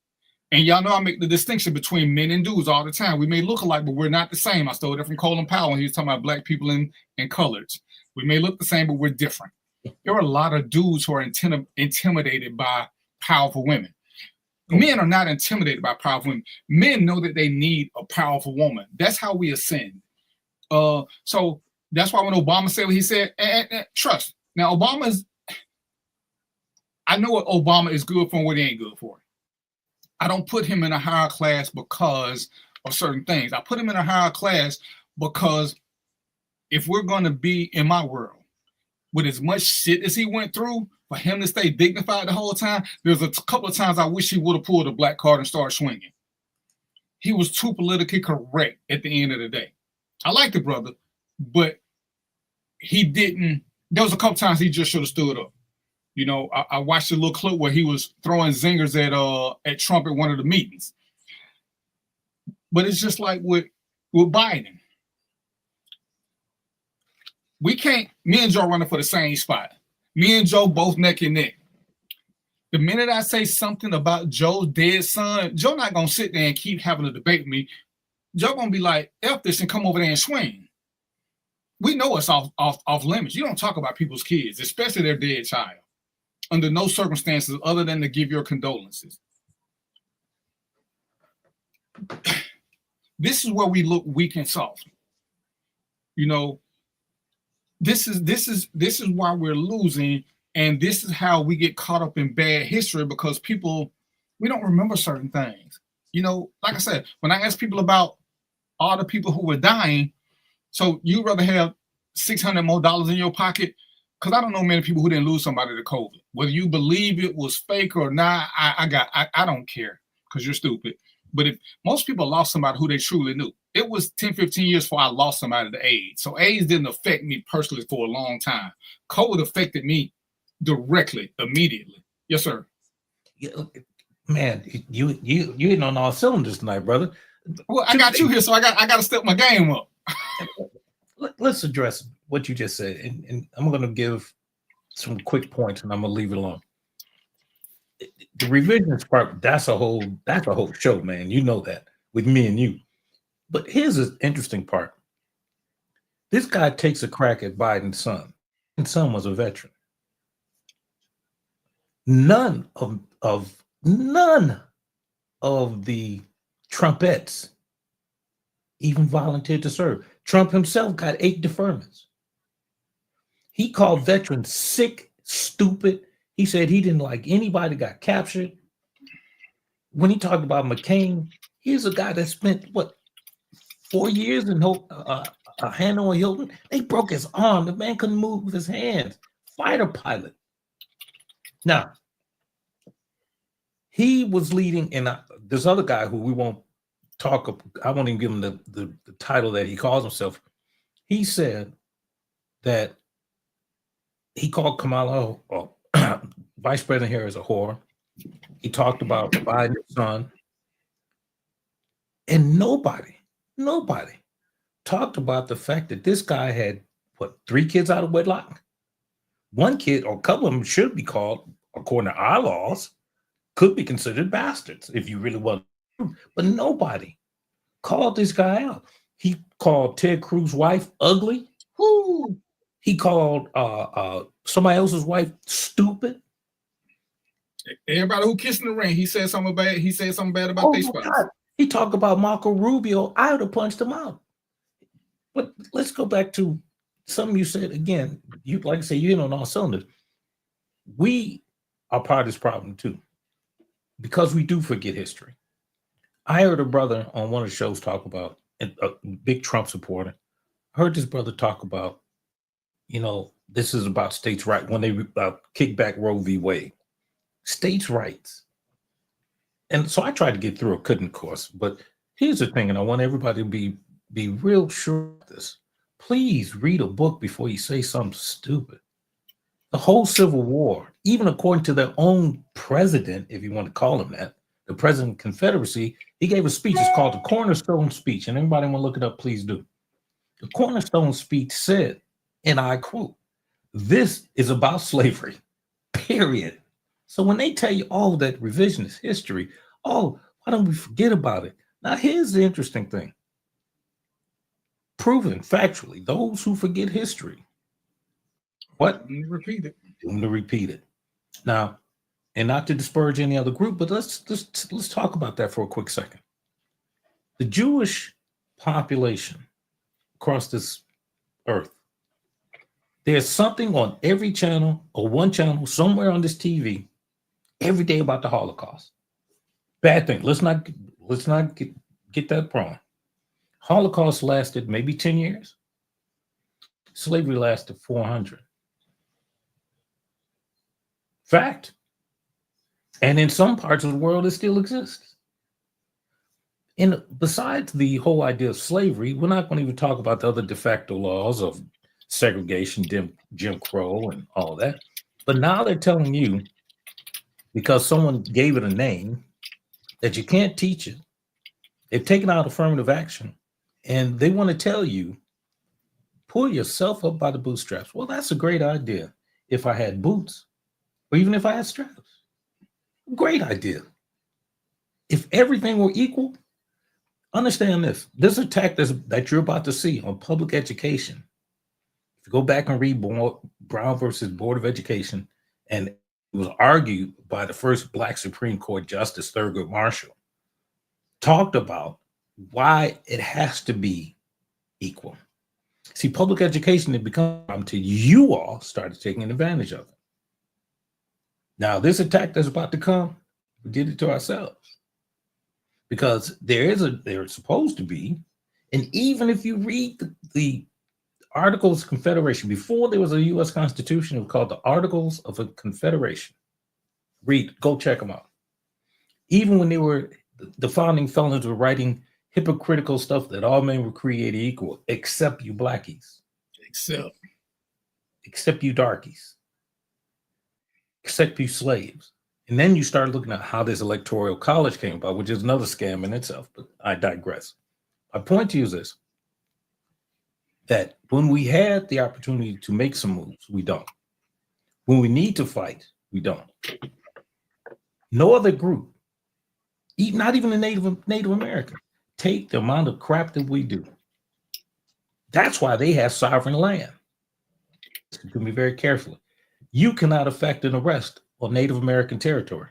And y'all know I make the distinction between men and dudes all the time. We may look alike, but we're not the same. I stole that from Colin Powell when he was talking about black people and coloreds. We may look the same, but we're different. There are a lot of dudes who are intimidated by powerful women. Men are not intimidated by powerful women. Men know that they need a powerful woman. That's how we ascend. So that's why when Obama said what he said, and trust. Now, I know what Obama is good for and what he ain't good for. I don't put him in a higher class because of certain things. I put him in a higher class because if we're going to be in my world with as much shit as he went through, for him to stay dignified the whole time, there's a couple of times I wish he would have pulled a black card and started swinging. He was too politically correct at the end of the day. I like the brother, but he didn't. There was a couple times he just should have stood up. You know, I watched a little clip where he was throwing zingers at Trump at one of the meetings. But it's just like with Biden. We can't, me and Joe running for the same spot. Me and Joe both neck and neck. The minute I say something about Joe's dead son, Joe not going to sit there and keep having a debate with me. Joe going to be like, F this and come over there and swing. We know it's off limits. You don't talk about people's kids, especially their dead child, under no circumstances other than to give your condolences. This is where we look weak and soft. You know, this is why we're losing, and this is how we get caught up in bad history because we don't remember certain things. You know, like I said, when I ask people about all the people who were dying, so you'd rather have $600 more in your pocket? Because I don't know many people who didn't lose somebody to COVID. Whether you believe it was fake or not, I don't care because you're stupid. But if most people lost somebody who they truly knew, it was 10, 15 years before I lost somebody to AIDS. So AIDS didn't affect me personally for a long time. COVID affected me directly, immediately. Yes, sir. Man, you hitting on all cylinders tonight, brother. Well, I got you here, so I got to step my game up. Let's address what you just said, and I'm going to give some quick points, and I'm going to leave it alone. The revisionist part, that's a whole show, man. You know that with me and you. But here's an interesting part. This guy takes a crack at Biden's son. His son was a veteran. None of the Trumpettes even volunteered to serve. Trump himself got 8 deferments. He called veterans sick, stupid. He said he didn't like anybody got captured. When he talked about McCain, here's a guy that spent, 4 years in Hanoi Hilton? They broke his arm. The man couldn't move with his hands. Fighter pilot. Now, he was leading, and this other guy who we won't talk, I won't even give him the title that he calls himself. He said that he called Kamala Vice President Harris a whore. He talked about Biden's son. And nobody talked about the fact that this guy had, 3 kids out of wedlock? 1 kid, or a couple of them should be called, according to our laws, could be considered bastards if you really want to. But nobody called this guy out. He called Ted Cruz's wife ugly. Woo. He called somebody else's wife stupid. Everybody who kissed in the ring, he said something bad. He said something bad about their spouse. He talked about Marco Rubio. I would have punched him out. But let's go back to something you said again. You like to say you hit on all cylinders. We are part of this problem too, because we do forget history. I heard a brother on one of the shows talk about, a big Trump supporter. I heard this brother talk about, this is about states' rights when they kick back Roe v. Wade. States' rights. And so I tried to get through it, couldn't, of course. But here's the thing, and I want everybody to be real sure of this. Please read a book before you say something stupid. The whole Civil War, even according to their own president, if you want to call him that, the president of the Confederacy, he gave a speech. It's called the Cornerstone Speech. And anybody want to look it up, please do. The Cornerstone Speech said, and I quote, "This is about slavery, period." So when they tell you all that revisionist history, why don't we forget about it? Now, here's the interesting thing. Proven factually, those who forget history, Repeat it. Doomed to repeat it. Now, and not to disparage any other group, but let's talk about that for a quick second. The Jewish population across this earth, there's something on every channel or one channel somewhere on this TV every day about the Holocaust. Bad thing. Let's not get that wrong. Holocaust lasted maybe 10 years. Slavery lasted 400. Fact. And in some parts of the world, it still exists. And besides the whole idea of slavery, we're not going to even talk about the other de facto laws of segregation, Jim Crow, and all that. But now they're telling you, because someone gave it a name, that you can't teach it. They've taken out affirmative action, and they want to tell you, pull yourself up by the bootstraps. Well, that's a great idea. If I had boots, or even if I had straps, great idea. If everything were equal, understand this. This attack that you're about to see on public education, if you go back and read Brown versus Board of Education, and it was argued by the first Black Supreme Court Justice, Thurgood Marshall, talked about why it has to be equal. See, public education had become until you all started taking advantage of it. Now, this attack that's about to come, we did it to ourselves. Because there's supposed to be, and even if you read the Articles of Confederation, before there was a U.S. Constitution, it was called the Articles of a Confederation. Go check them out. Even when the founding felons were writing hypocritical stuff that all men were created equal, except you blackies. Except you darkies. Except you slaves. And then you start looking at how this electoral college came about, which is another scam in itself, but I digress. My point to you is this, that when we had the opportunity to make some moves, we don't. When we need to fight, we don't. No other group, not even the Native American, take the amount of crap that we do. That's why they have sovereign land. Listen to me very carefully. You cannot effect an arrest on Native American territory.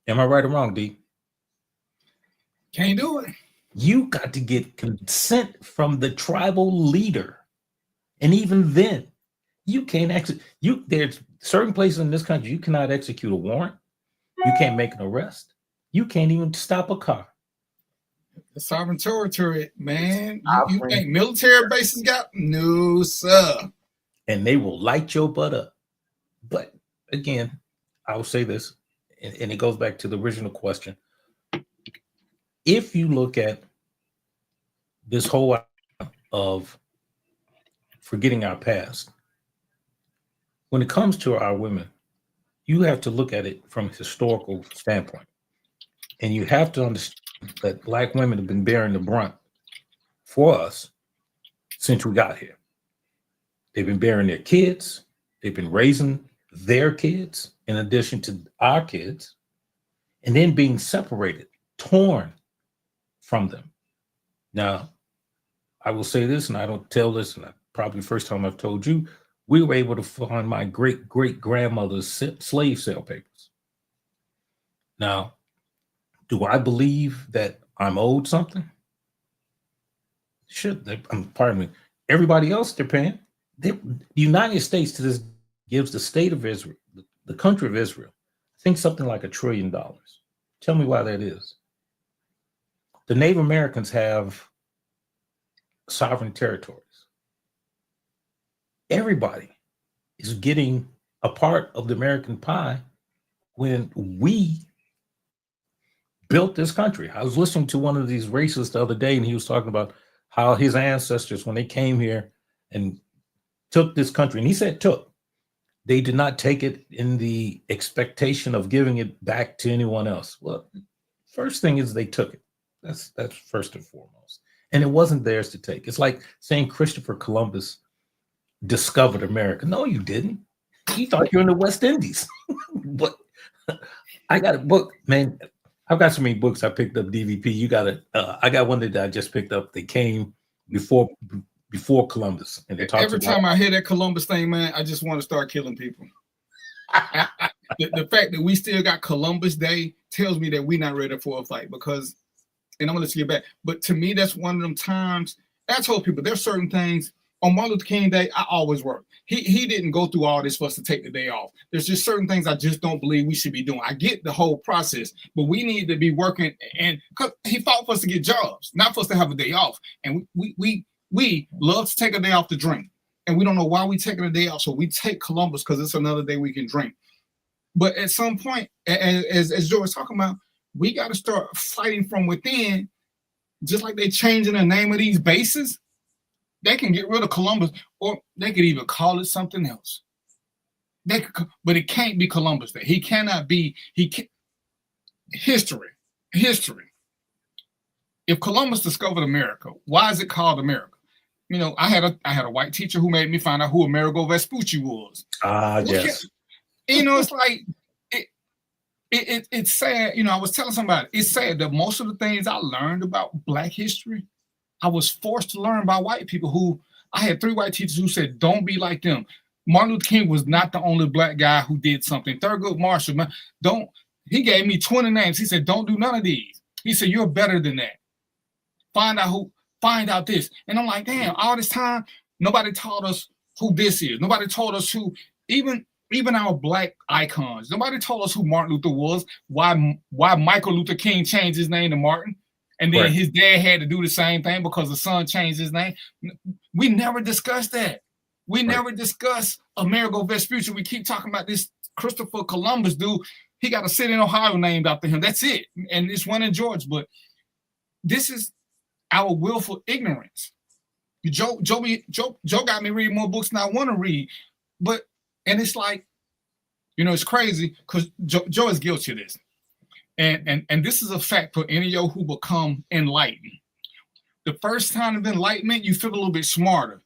Am I right or wrong, D? Can't do it. You got to get consent from the tribal leader. And even then, you can't execute. There's certain places in this country you cannot execute a warrant. You can't make an arrest. You can't even stop a car. The sovereign territory, man. You think military bases got? No, sir. And they will light your butt up. But again, I will say this, and it goes back to the original question. If you look at this whole idea of forgetting our past, when it comes to our women, you have to look at it from a historical standpoint. And you have to understand that Black women have been bearing the brunt for us since we got here. They've been bearing their kids. They've been raising their kids in addition to our kids, and then being separated, torn from them. Now, I will say this, and I don't tell this, and probably the first time I've told you, we were able to find my great-great-grandmother's slave sale papers. Now, do I believe that I'm owed something? Pardon me. Everybody else they're paying. The United States to this gives the state of Israel, the country of Israel, I think something like $1 trillion. Tell me why that is. The Native Americans have sovereign territories. Everybody is getting a part of the American pie when we built this country. I was listening to one of these racists the other day, and he was talking about how his ancestors, when they came here and took this country, and he said they did not take it in the expectation of giving it back to anyone else. Well, first thing is they took it. That's first and foremost. And it wasn't theirs to take. It's like saying Christopher Columbus discovered America. No, you didn't. You thought you were in the West Indies. But I got a book, man. I've got so many books I picked up, DVP. You got it. I got one that I just picked up. They came before Columbus. And they talked every time I hear that Columbus thing, man, I just want to start killing people. the fact that we still got Columbus Day tells me that we're not ready for a fight because, and I'm gonna let you get back. But to me, that's one of them times. I told people there's certain things on Martin Luther King Day. I always work. He didn't go through all this for us to take the day off. There's just certain things I just don't believe we should be doing. I get the whole process, but we need to be working. And because he fought for us to get jobs, not for us to have a day off. And we love to take a day off to drink, and we don't know why we taking a day off. So we take Columbus because it's another day we can drink. But at some point, as Joe was talking about, we got to start fighting from within. Just like they changing the name of these bases, they can get rid of Columbus, or they could even call it something else. But it can't be Columbus Day. He cannot be. History. If Columbus discovered America, why is it called America? You know, I had a white teacher who made me find out who Amerigo Vespucci was. Yes. You know, it's like it's sad. You know, I was telling somebody, it's sad that most of the things I learned about Black history, I was forced to learn by white people who, I had 3 white teachers who said, don't be like them. Martin Luther King was not the only Black guy who did something. Thurgood Marshall, man, he gave me 20 names. He said, don't do none of these. He said, you're better than that. Find out this. And I'm like, damn, all this time, nobody taught us who this is. Nobody told us who, even our Black icons, nobody told us who Martin Luther was, why Michael Luther King changed his name to Martin. And then his dad had to do the same thing because the son changed his name. We never discussed that. We never discussed Amerigo Vespucci. We keep talking about this Christopher Columbus dude. He got a city in Ohio named after him. That's it. And it's one in Georgia. But this is our willful ignorance. Joe got me reading more books than I want to read. And it's like, you know, it's crazy because Joe is guilty of this. And this is a fact for any of you who become enlightened. The first time of enlightenment, you feel a little bit smarter.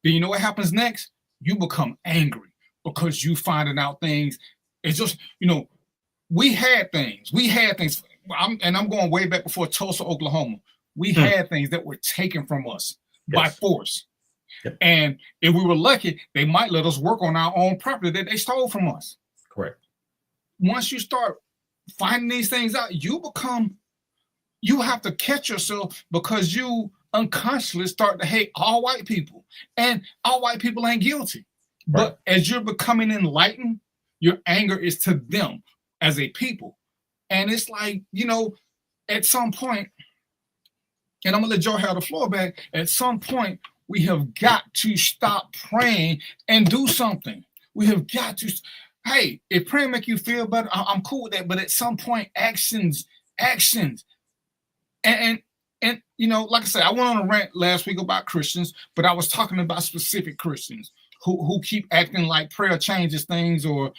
Then you know what happens next? You become angry because you finding out things. It's just, you know, we had things. I'm going way back before Tulsa, Oklahoma. We had things that were taken from us by force. Yep. And if we were lucky, they might let us work on our own property that they stole from us. Correct. Once you start finding these things out, you have to catch yourself because you unconsciously start to hate all white people. And all white people ain't guilty. Right. But as you're becoming enlightened, your anger is to them as a people. And it's like, you know, at some point, and I'm going to let Joe have the floor back, at some point, we have got to stop praying and do something. We have got to. Hey, if praying make you feel better, I'm cool with that. But at some point, actions. And you know, like I said, I went on a rant last week about Christians, but I was talking about specific Christians who keep acting like prayer changes things or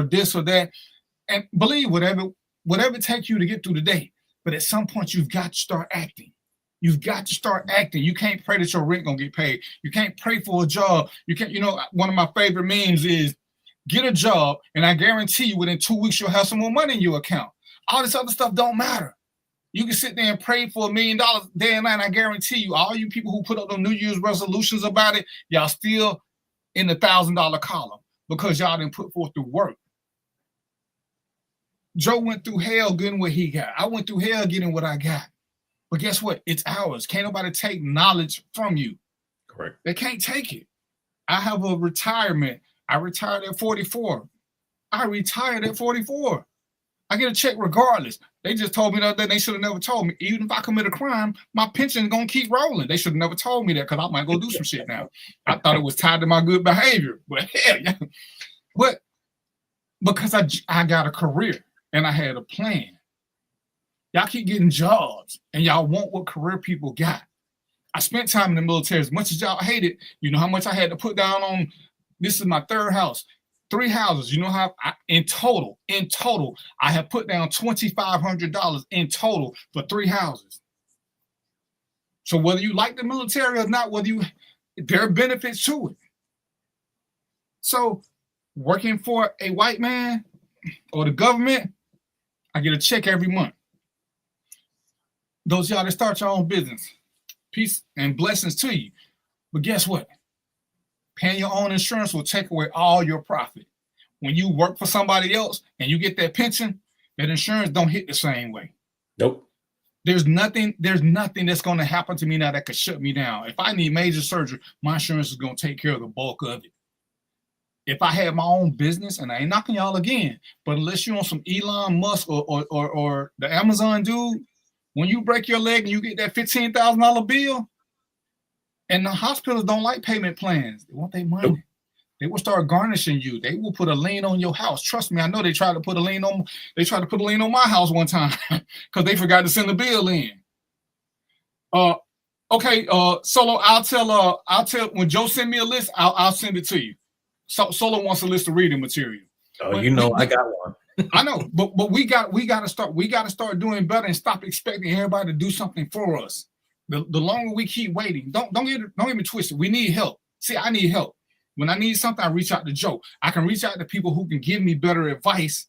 this or that. And believe whatever it takes you to get through the day. But at some point, you've got to start acting. You've got to start acting. You can't pray that your rent gonna get paid. You can't pray for a job. You can't, you know, one of my favorite memes is get a job, and I guarantee you within 2 weeks you'll have some more money in your account. All this other stuff don't matter. You can sit there and pray for $1 million day and night. I guarantee you, all you people who put up the New Year's resolutions about it, y'all still in the $1,000 column because y'all didn't put forth the work. Joe went through hell getting what he got. I went through hell getting what I got. But guess what? It's ours. Can't nobody take knowledge from you. Correct. They can't take it. I have a retirement. I retired at 44. I retired at 44. I get a check regardless. They just told me the other day they should have never told me. Even if I commit a crime, my pension is going to keep rolling. They should have never told me that because I might go do some shit now. I thought it was tied to my good behavior. But hell yeah. But because I got a career and I had a plan. Y'all keep getting jobs and y'all want what career people got. I spent time in the military. As much as y'all hate it, you know how much I had to put down on, this is my third house, 3 houses. You know how in total, I have put down $2,500 in total for 3 houses. So whether you like the military or not, there are benefits to it. So working for a white man or the government, I get a check every month. Those of y'all that start your own business, peace and blessings to you. But guess what? Paying your own insurance will take away all your profit. when you work for somebody else and you get that pension, that insurance don't hit the same way. Nope. There's nothing that's going to happen to me now that could shut me down. If I need major surgery, my insurance is going to take care of the bulk of it. If I had my own business, and I ain't knocking y'all again, but unless you're on some Elon Musk or the Amazon dude, when you break your leg and you get that $15,000 bill, and the hospitals don't like payment plans. They want their money. Nope. They will start garnishing you. They will put a lien on your house. Trust me, I know they tried to put a lien on my house one time because they forgot to send the bill in. Okay, Solo, I'll tell when Joe send me a list, I'll send it to you. Solo wants a list of reading material. Oh, I got one. I know, but we got to start doing better and stop expecting everybody to do something for us. The longer we keep waiting, don't get me twisted. We need help. See, I need help. When I need something, I reach out to Joe. I can reach out to people who can give me better advice.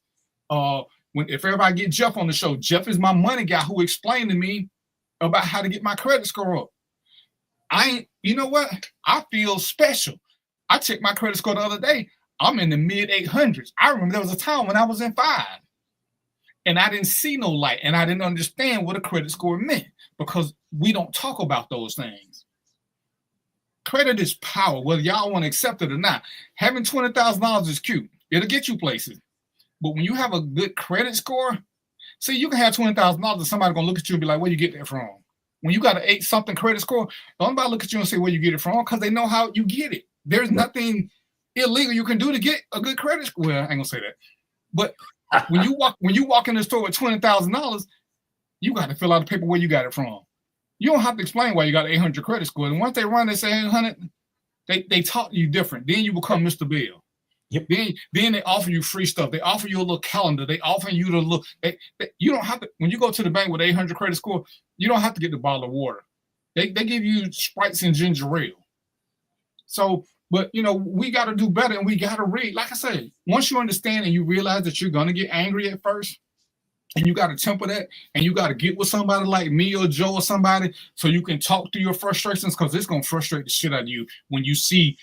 If everybody get Jeff on the show, Jeff is my money guy who explained to me about how to get my credit score up. You know what? I feel special. I checked my credit score the other day. I'm in the mid 800s. I remember there was a time when I was in 5, and I didn't see no light, and I didn't understand what a credit score meant because we don't talk about those things. Credit is power, whether y'all want to accept it or not. Having $20,000 is cute. It'll get you places. But when you have a good credit score, see, you can have $20,000 and somebody's going to look at you and be like, where you get that from? When you got an 8-something credit score, don't nobody look at you and say where you get it from because they know how you get it. There's nothing illegal you can do to get a good credit score. Well, I ain't going to say that. But when you walk in the store with $20,000, you got to fill out the paper where you got it from. You don't have to explain why you got an 800 credit score. And once they run, they say 800, they talk to you different. Then you become Mr. Bill. Yep. Then they offer you free stuff. They offer you a little calendar. They offer you to look. You don't have to, when you go to the bank with 800 credit score, you don't have to get the bottle of water. They give you Sprites and ginger ale. So, but we got to do better and we got to read. Like I said, once you understand and you realize that you're going to get angry at first, and you got to temper that, and you got to get with somebody like me or Joe or somebody so you can talk through your frustrations, because it's going to frustrate the shit out of you when you see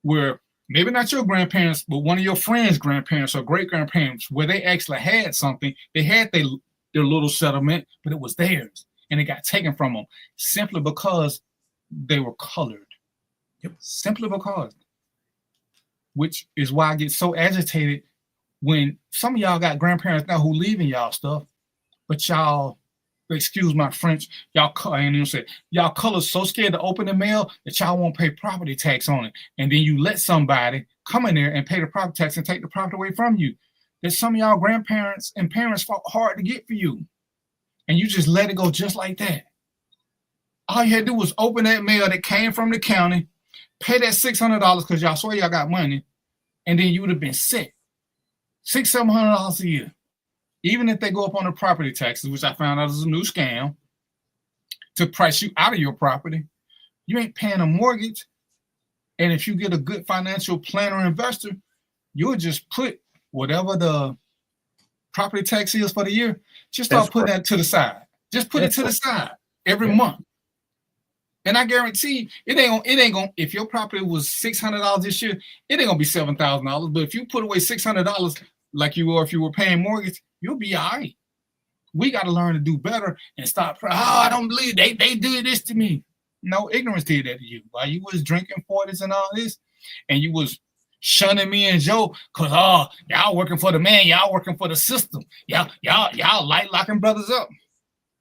where maybe not your grandparents, but one of your friends' grandparents or great-grandparents, where they actually had something. They had their little settlement, but it was theirs, and it got taken from them simply because they were colored. Yep. Simply because. Which is why I get so agitated when some of y'all got grandparents now who leaving y'all stuff, but y'all, excuse my French, y'all colors so scared to open the mail that y'all won't pay property tax on it. And then you let somebody come in there and pay the property tax and take the property away from you. That some of y'all grandparents and parents fought hard to get for you. And you just let it go just like that. All you had to do was open that mail that came from the county, pay that $600 because y'all swear y'all got money, and then you would have been set. $600-$700 a year. Even if they go up on the property taxes, which I found out is a new scam to price you out of your property, you ain't paying a mortgage. And if you get a good financial planner or investor, you'll just put whatever the property tax is for the year, just start putting that to the side. Just put it to the side every month. And I guarantee it ain't gonna, if your property was $600 this year, it ain't gonna be $7,000. But if you put away $600 like you were if you were paying mortgage, you'll be all right. We got to learn to do better and stop. I don't believe they do this to me. No, ignorance did that to you. While you was drinking 40s and all this, and you was shunning me and Joe, cause y'all working for the man, y'all working for the system. Y'all like locking brothers up.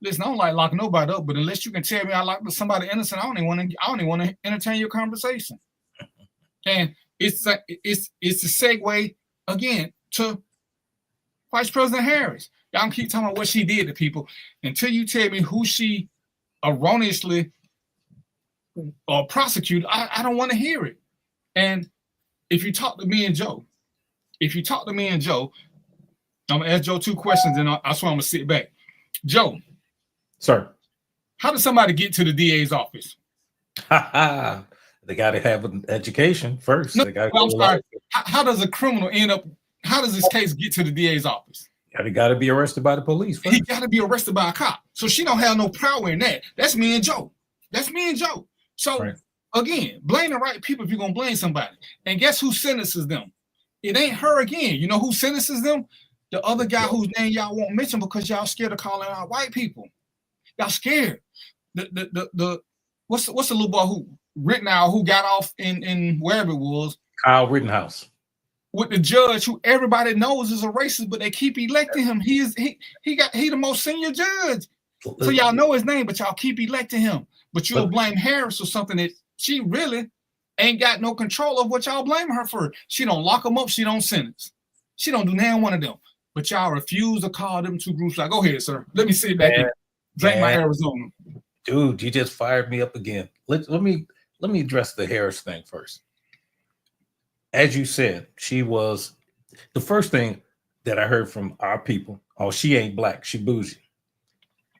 Listen, I don't like locking nobody up, but unless you can tell me I locked somebody innocent, I don't even want to entertain your conversation. And it's a segue again to Vice President Harris. Y'all keep talking about what she did to people until you tell me who she erroneously prosecuted. I don't want to hear it. And if you talk to me and Joe, I'm gonna ask Joe 2 questions, and I swear I'm gonna sit back. Joe. Sir. How does somebody get to the DA's office? They got to have an education first. No, I'm sorry. How does a criminal how does this case get to the DA's office? He got to be arrested by the police first. He got to be arrested by a cop. So she don't have no power in that. That's me and Joe. So, Again, blame the right people if you're going to blame somebody. And guess who sentences them? it ain't her again. You know who sentences them? The other guy whose name y'all won't mention because y'all scared of calling out white people. Y'all scared. The what's the little boy who Rittenhouse who got off in wherever it was? Kyle Rittenhouse. With the judge who everybody knows is a racist, but they keep electing him. He the most senior judge. So y'all know his name, but y'all keep electing him. But you'll blame Harris for something that she really ain't got no control of what y'all blame her for. She don't lock them up. She don't sentence. She don't do none one of them. But y'all refuse to call them two groups. Like, go ahead, sir. Let me sit back and drink my Arizona. Dude, you just fired me up again. Let me address the Harris thing first. As you said, she was the first thing that I heard from our people. Oh, she ain't black. She bougie.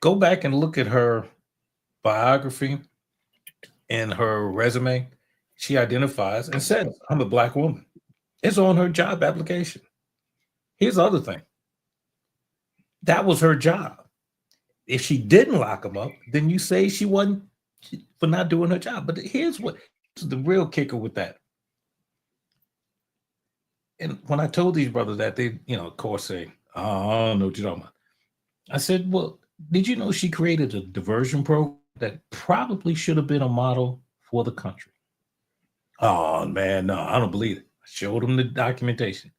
Go back and look at her biography and her resume. She identifies and says, I'm a black woman. It's on her job application. Here's the other thing. That was her job. If she didn't lock them up, then you say she wasn't for not doing her job. But here's the real kicker with that. And when I told these brothers that, they, of course, say, oh, I don't know what you're talking about. I said, well, did you know she created a diversion program that probably should have been a model for the country? Oh, man, no, I don't believe it. I showed them the documentation.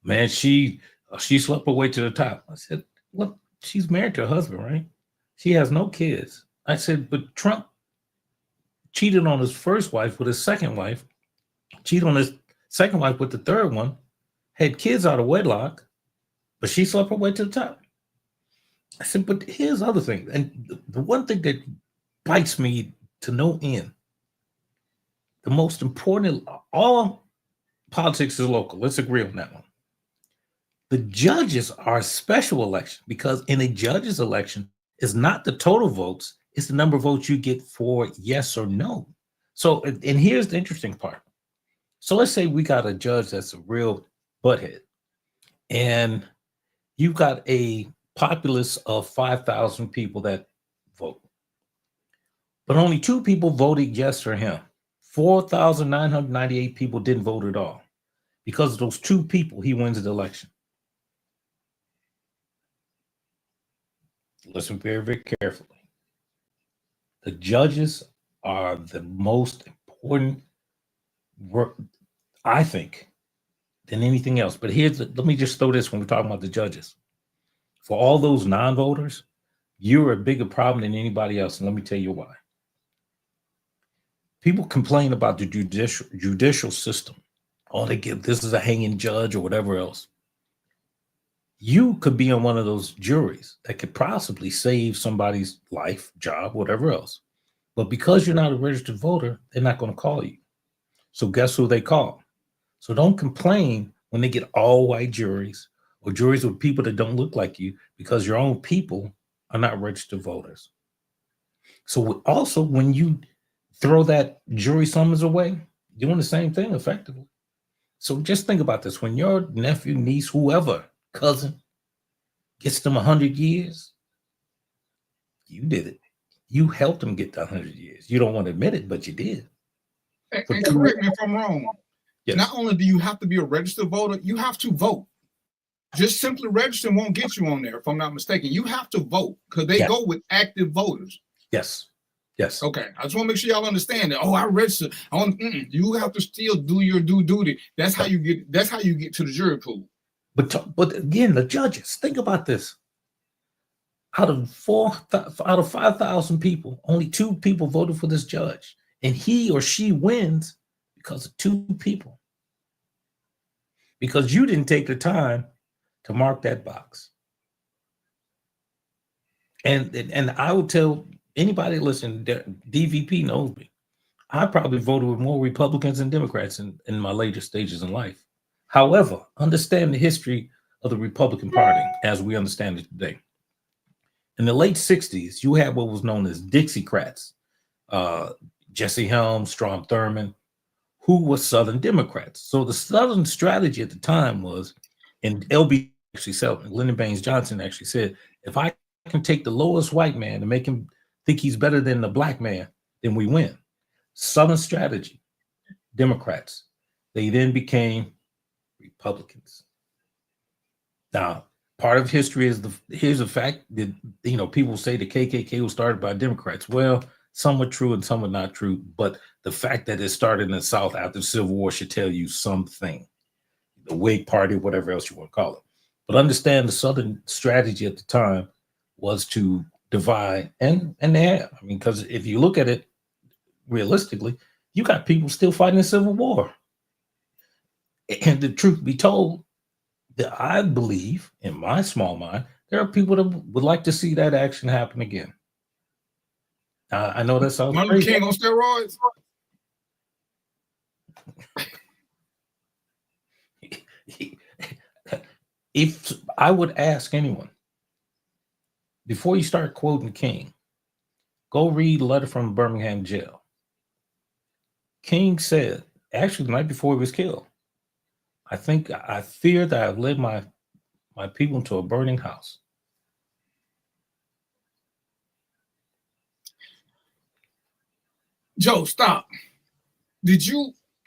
Man, she slept her way to the top. I said, well, she's married to her husband, right? She has no kids. I said, but Trump cheated on his first wife with his second wife, cheated on his second wife with the third one, had kids out of wedlock, but she slept her way to the top. I said, but here's the other thing. And the one thing that bites me to no end, the most important, all politics is local. Let's agree on that one. The judges are a special election because in a judge's election, it's not the total votes, it's the number of votes you get for yes or no. So, and here's the interesting part. So let's say we got a judge that's a real butthead, and you've got a populace of 5,000 people that vote, but only 2 people voted yes for him. 4,998 people didn't vote at all. Because of those 2 people, he wins the election. Listen very, very carefully. The judges are the most important work, I think, than anything else. But let me just throw this when we're talking about the judges. For all those non-voters, you're a bigger problem than anybody else. And let me tell you why. People complain about the judicial system. Oh, this is a hanging judge or whatever else. You could be on one of those juries that could possibly save somebody's life, job, whatever else. But because you're not a registered voter, they're not going to call you. So guess who they call? So don't complain when they get all white juries or juries with people that don't look like you, because your own people are not registered voters. So also when you throw that jury summons away, you're doing the same thing effectively. So just think about this. When your nephew, niece, whoever, cousin gets them 100 years, you did it. You helped them get the 100 years. You don't want to admit it, but you did. And correct me if I'm wrong. Yes. Not only do you have to be a registered voter, you have to vote. Just simply registering won't get you on there, if I'm not mistaken. You have to vote because they go with active voters. Yes. Yes. Okay. I just want to make sure y'all understand that. Oh, I registered. You have to still do your due duty. That's how you get. That's how you get to the jury pool. But again, the judges. Think about this. Out of 5,000 people, only 2 people voted for this judge, and he or she wins because of 2 people. Because you didn't take the time to mark that box. And I would tell anybody listening, DVP knows me. I probably voted with more Republicans and Democrats in my later stages in life. However, understand the history of the Republican Party as we understand it today. In the late 60s, you had what was known as Dixiecrats, Jesse Helms, Strom Thurmond, who were Southern Democrats. So the Southern strategy at the time was, and LB actually said, Lyndon Baines Johnson actually said, if I can take the lowest white man and make him think he's better than the black man, then we win. Southern strategy, Democrats. They then became Republicans. Now, part of history is here's the fact that, you know, people say the KKK was started by Democrats. Well, some are true and some are not true, but the fact that it started in the South after the Civil War should tell you something. The Whig Party, whatever else you want to call it. But understand the Southern strategy at the time was to divide, and they have. I mean, because if you look at it realistically, you got people still fighting the Civil War. And the truth be told, that I believe, in my small mind, there are people that would like to see that action happen again. I know that sounds Martin crazy. King on steroids. If I would ask anyone, before you start quoting King, go read a letter from Birmingham jail. King said, actually the night before he was killed, I fear that I've led my people into a burning house. Joe, stop.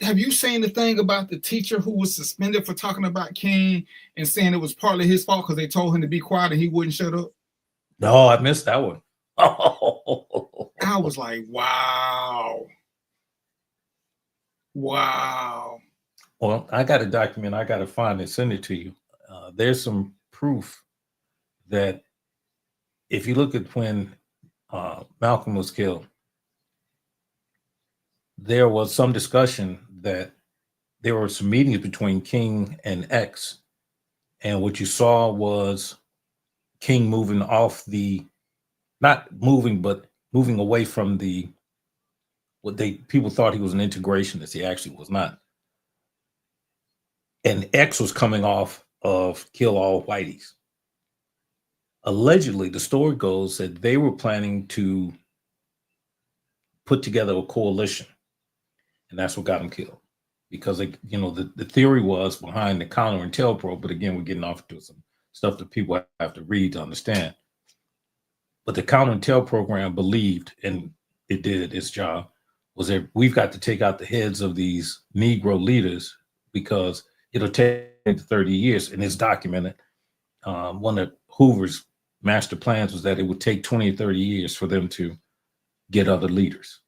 Have you seen the thing about the teacher who was suspended for talking about King and saying it was partly his fault because they told him to be quiet and he wouldn't shut up? No, I missed that one. I was like, wow. Wow. Well, I got a document. I got to find it, send it to you. There's some proof that if you look at when Malcolm was killed, there was some discussion that there were some meetings between King and X. And what you saw was King moving off not moving, but moving away from people thought he was an integrationist. He actually was not. And X was coming off of Kill All Whiteys. Allegedly, the story goes that they were planning to put together a coalition. And that's what got him killed. Because, the theory was behind the counter-intel probe, but again, we're getting off into some stuff that people have to read to understand. But the counter-intel program believed, and it did its job, was that we've got to take out the heads of these Negro leaders because it'll take 30 years, and it's documented. One of Hoover's master plans was that it would take 20 or 30 years for them to get other leaders.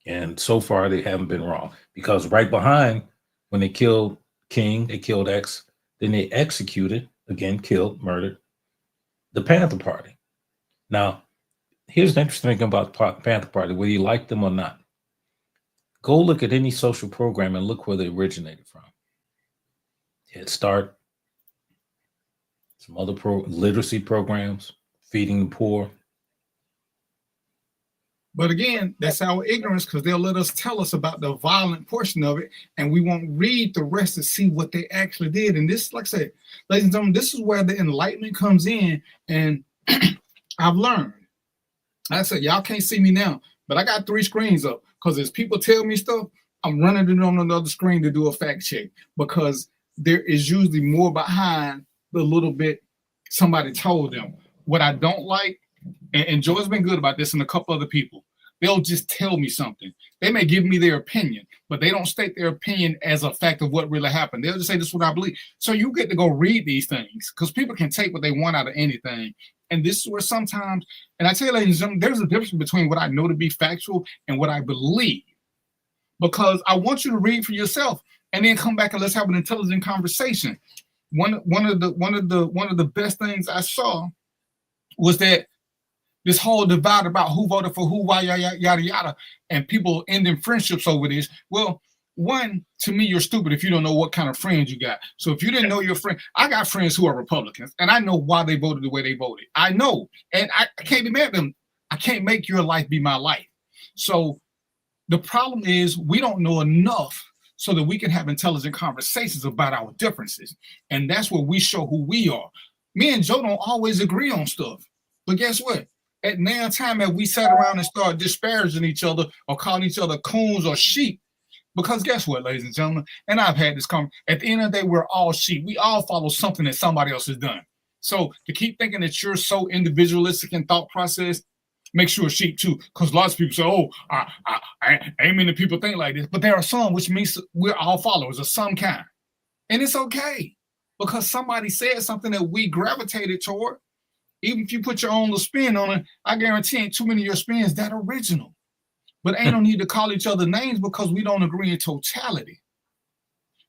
And so far, they haven't been wrong, because right behind, when they killed King, they killed X, then they executed, again, killed, murdered, the Panther Party. Now, here's the interesting thing about the Panther Party, whether you like them or not. Go look at any social program and look where they originated from. Head Start, some other literacy programs, feeding the poor. But again, that's our ignorance, because they'll let us tell us about the violent portion of it, and we won't read the rest to see what they actually did. And this, like I said, ladies and gentlemen, this is where the enlightenment comes in. And I've learned. Like I said, y'all can't see me now, but I got 3 screens up, because as people tell me stuff, I'm running it on another screen to do a fact check, because there is usually more behind the little bit somebody told them. What I don't like, and Joe's been good about this, and a couple other people, they'll just tell me something. They may give me their opinion, but they don't state their opinion as a fact of what really happened. They'll just say, this is what I believe. So you get to go read these things, because people can take what they want out of anything. And this is where sometimes, and I tell you, ladies and gentlemen, there's a difference between what I know to be factual and what I believe. Because I want you to read for yourself and then come back and let's have an intelligent conversation. One of the best things I saw was that this whole divide about who voted for who, why, yada, yada, and people ending friendships over this. Well, one, to me, you're stupid if you don't know what kind of friends you got. So if you didn't know your friend, I got friends who are Republicans, and I know why they voted the way they voted. I know, and I can't be mad at them. I can't make your life be my life. So the problem is we don't know enough so that we can have intelligent conversations about our differences. And that's where we show who we are. Me and Joe don't always agree on stuff, but guess what? At now time that we sat around and started disparaging each other or calling each other coons or sheep, because guess what, ladies and gentlemen, and I've had this conversation, at the end of the day, we're all sheep. We all follow something that somebody else has done. So to keep thinking that you're so individualistic in thought process makes you a sheep too, because lots of people say, oh, I ain't many people think like this, but there are some, which means we're all followers of some kind. And it's okay because somebody said something that we gravitated toward. Even if you put your own little spin on it, I guarantee ain't too many of your spins that original. But ain't no need to call each other names because we don't agree in totality.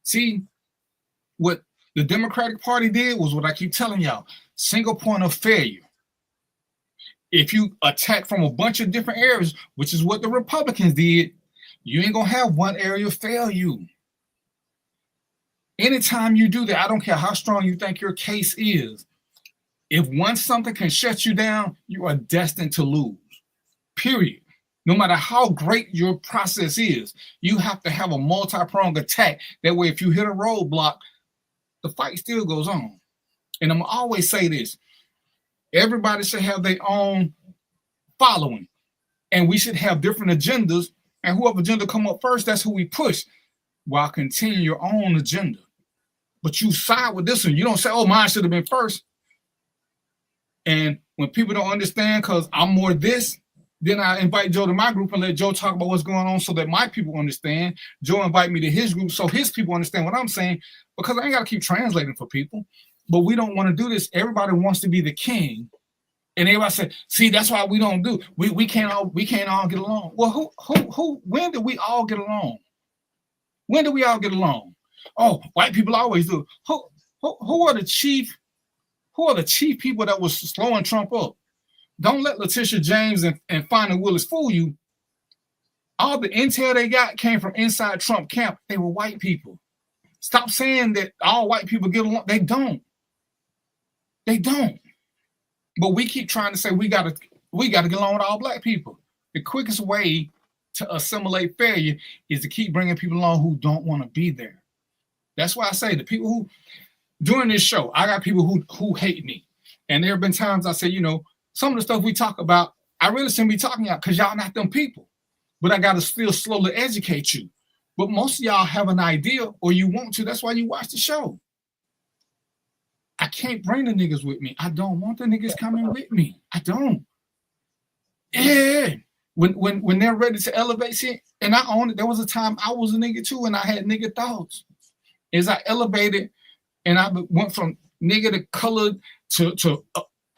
See, what the Democratic Party did was what I keep telling y'all, single point of failure. If you attack from a bunch of different areas, which is what the Republicans did, you ain't gonna have one area fail you. Anytime you do that, I don't care how strong you think your case is, if once something can shut you down, you are destined to lose, period. No matter how great your process is, you have to have a multi-pronged attack. That way, if you hit a roadblock, the fight still goes on. And I'm always say this, everybody should have their own following, and we should have different agendas, and whoever agenda come up first, that's who we push, while continuing your own agenda. But you side with this one. You don't say, oh, mine should have been first. And when people don't understand because I'm more this, then I invite Joe to my group and let Joe talk about what's going on so that my people understand. Joe invite me to his group so his people understand what I'm saying, because I ain't got to keep translating for people. But we don't want to do this. Everybody wants to be the king. And everybody said, see, that's why we don't do. We can't all get along. Well, when did we all get along? When did we all get along? Oh, white people always do. Who are the chief people that was slowing Trump up? Don't let Letitia James and Fani Willis fool you. All the intel they got came from inside Trump camp. They were white people. Stop saying that all white people get along. They don't. They don't. But we keep trying to say we gotta get along with all black people. The quickest way to assimilate failure is to keep bringing people along who don't want to be there. That's why I say the people who, during this show, I got people who hate me. And there have been times I say, you know, some of the stuff we talk about, I really shouldn't be talking about because y'all not them people. But I got to still slowly educate you. But most of y'all have an idea or you want to. That's why you watch the show. I can't bring the niggas with me. I don't want the niggas coming with me. I don't. Yeah. When they're ready to elevate shit, and I own it, there was a time I was a nigga too, and I had nigga thoughts. As I elevated, and I went from nigga to colored to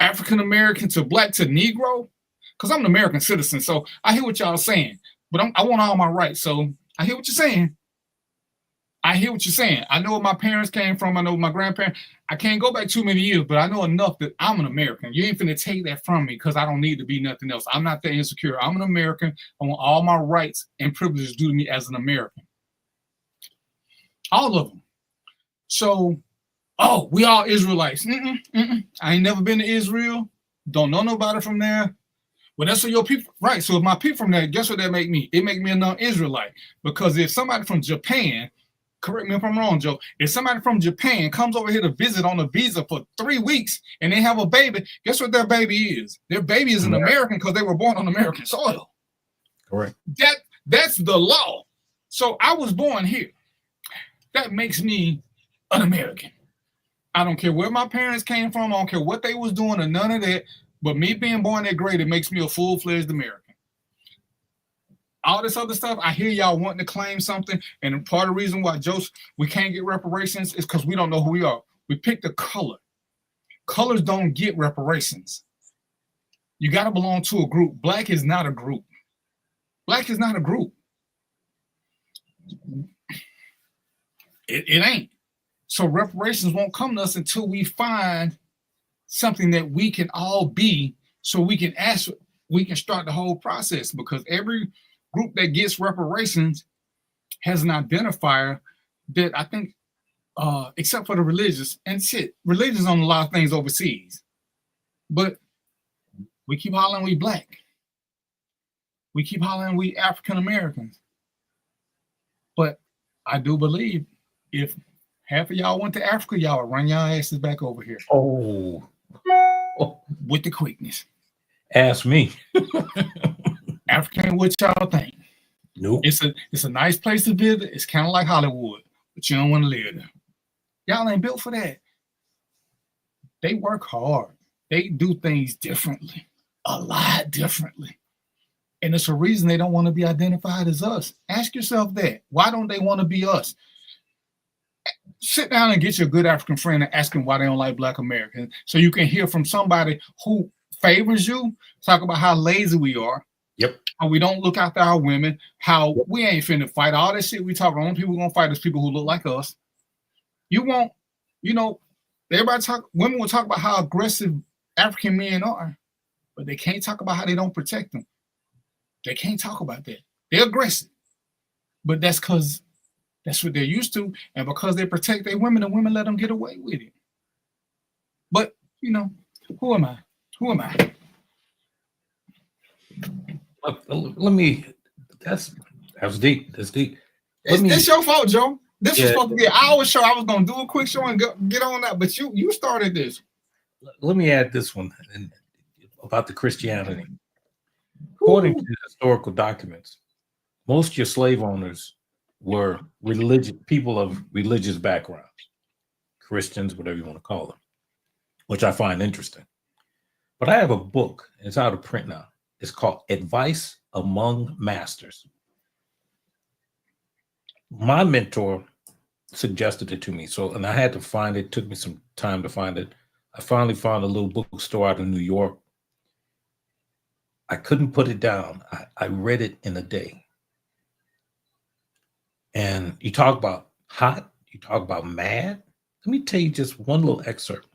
African American to black to Negro, because I'm an American citizen. So I hear what y'all saying, but I want all my rights. So I hear what you're saying. I hear what you're saying. I know where my parents came from. I know my grandparents. I can't go back too many years, but I know enough that I'm an American. You ain't finna take that from me because I don't need to be nothing else. I'm not that insecure. I'm an American. I want all my rights and privileges due to me as an American. All of them. So, oh, we all Israelites. I ain't never been to Israel. Don't know nobody from there. Well, that's what your people, right? So if my people from there, guess what that make me? It make me a non-Israelite. Because if somebody from Japan, correct me if I'm wrong, Joe, if somebody from Japan comes over here to visit on a visa for 3 weeks and they have a baby, guess what their baby is? Their baby is an American because they were born on American soil. Correct. That's the law. So I was born here. That makes me an American. I don't care where my parents came from. I don't care what they was doing or none of that. But me being born that great, it makes me a full-fledged American. All this other stuff, I hear y'all wanting to claim something. And part of the reason why we can't get reparations is because we don't know who we are. We picked a color. Colors don't get reparations. You got to belong to a group. Black is not a group. Black is not a group. It ain't. So reparations won't come to us until we find something that we can all be, so we can start the whole process. Because every group that gets reparations has an identifier that I think, except for the religious, and shit, religions on a lot of things overseas. But we keep hollering we black. We keep hollering we African Americans. But I do believe if half of y'all went to Africa, y'all would run y'all asses back over here. Oh. With the quickness. Ask me. Africa ain't what y'all think. Nope. It's a nice place to visit. It's kind of like Hollywood, but you don't want to live there. Y'all ain't built for that. They work hard. They do things differently, a lot differently. And it's a reason they don't want to be identified as us. Ask yourself that. Why don't they want to be us? sit down and get your good African friend and ask them why they don't like Black Americans, so you can hear from somebody who favors you. Talk about how lazy we are. Yep. How we don't look after our women. How we ain't finna fight all this shit we talk. The only people gonna fight is people who look like us. You won't, everybody talk. Women will talk about how aggressive African men are, but they can't talk about how they don't protect them. They can't talk about that. They're aggressive, but that's because that's what they're used to, and because they protect their women, the women let them get away with it. But who am I? Who am I? Let me. That's deep. That's deep. It's your fault, Joe. This was supposed to be an hour show. I was gonna do a quick show and get on that, but you started this. Let me add this one about the Christianity. According to historical documents, most of your slave owners were people of religious backgrounds, Christians, whatever you want to call them, which I find interesting. But I have a book, and it's out of print now. It's called Advice Among Masters. My mentor suggested it to me, and I had to find it. It took me some time to find it. I finally found a little bookstore out in New York. I couldn't put it down. I read it in a day. And you talk about hot, you talk about mad. Let me tell you just one little excerpt.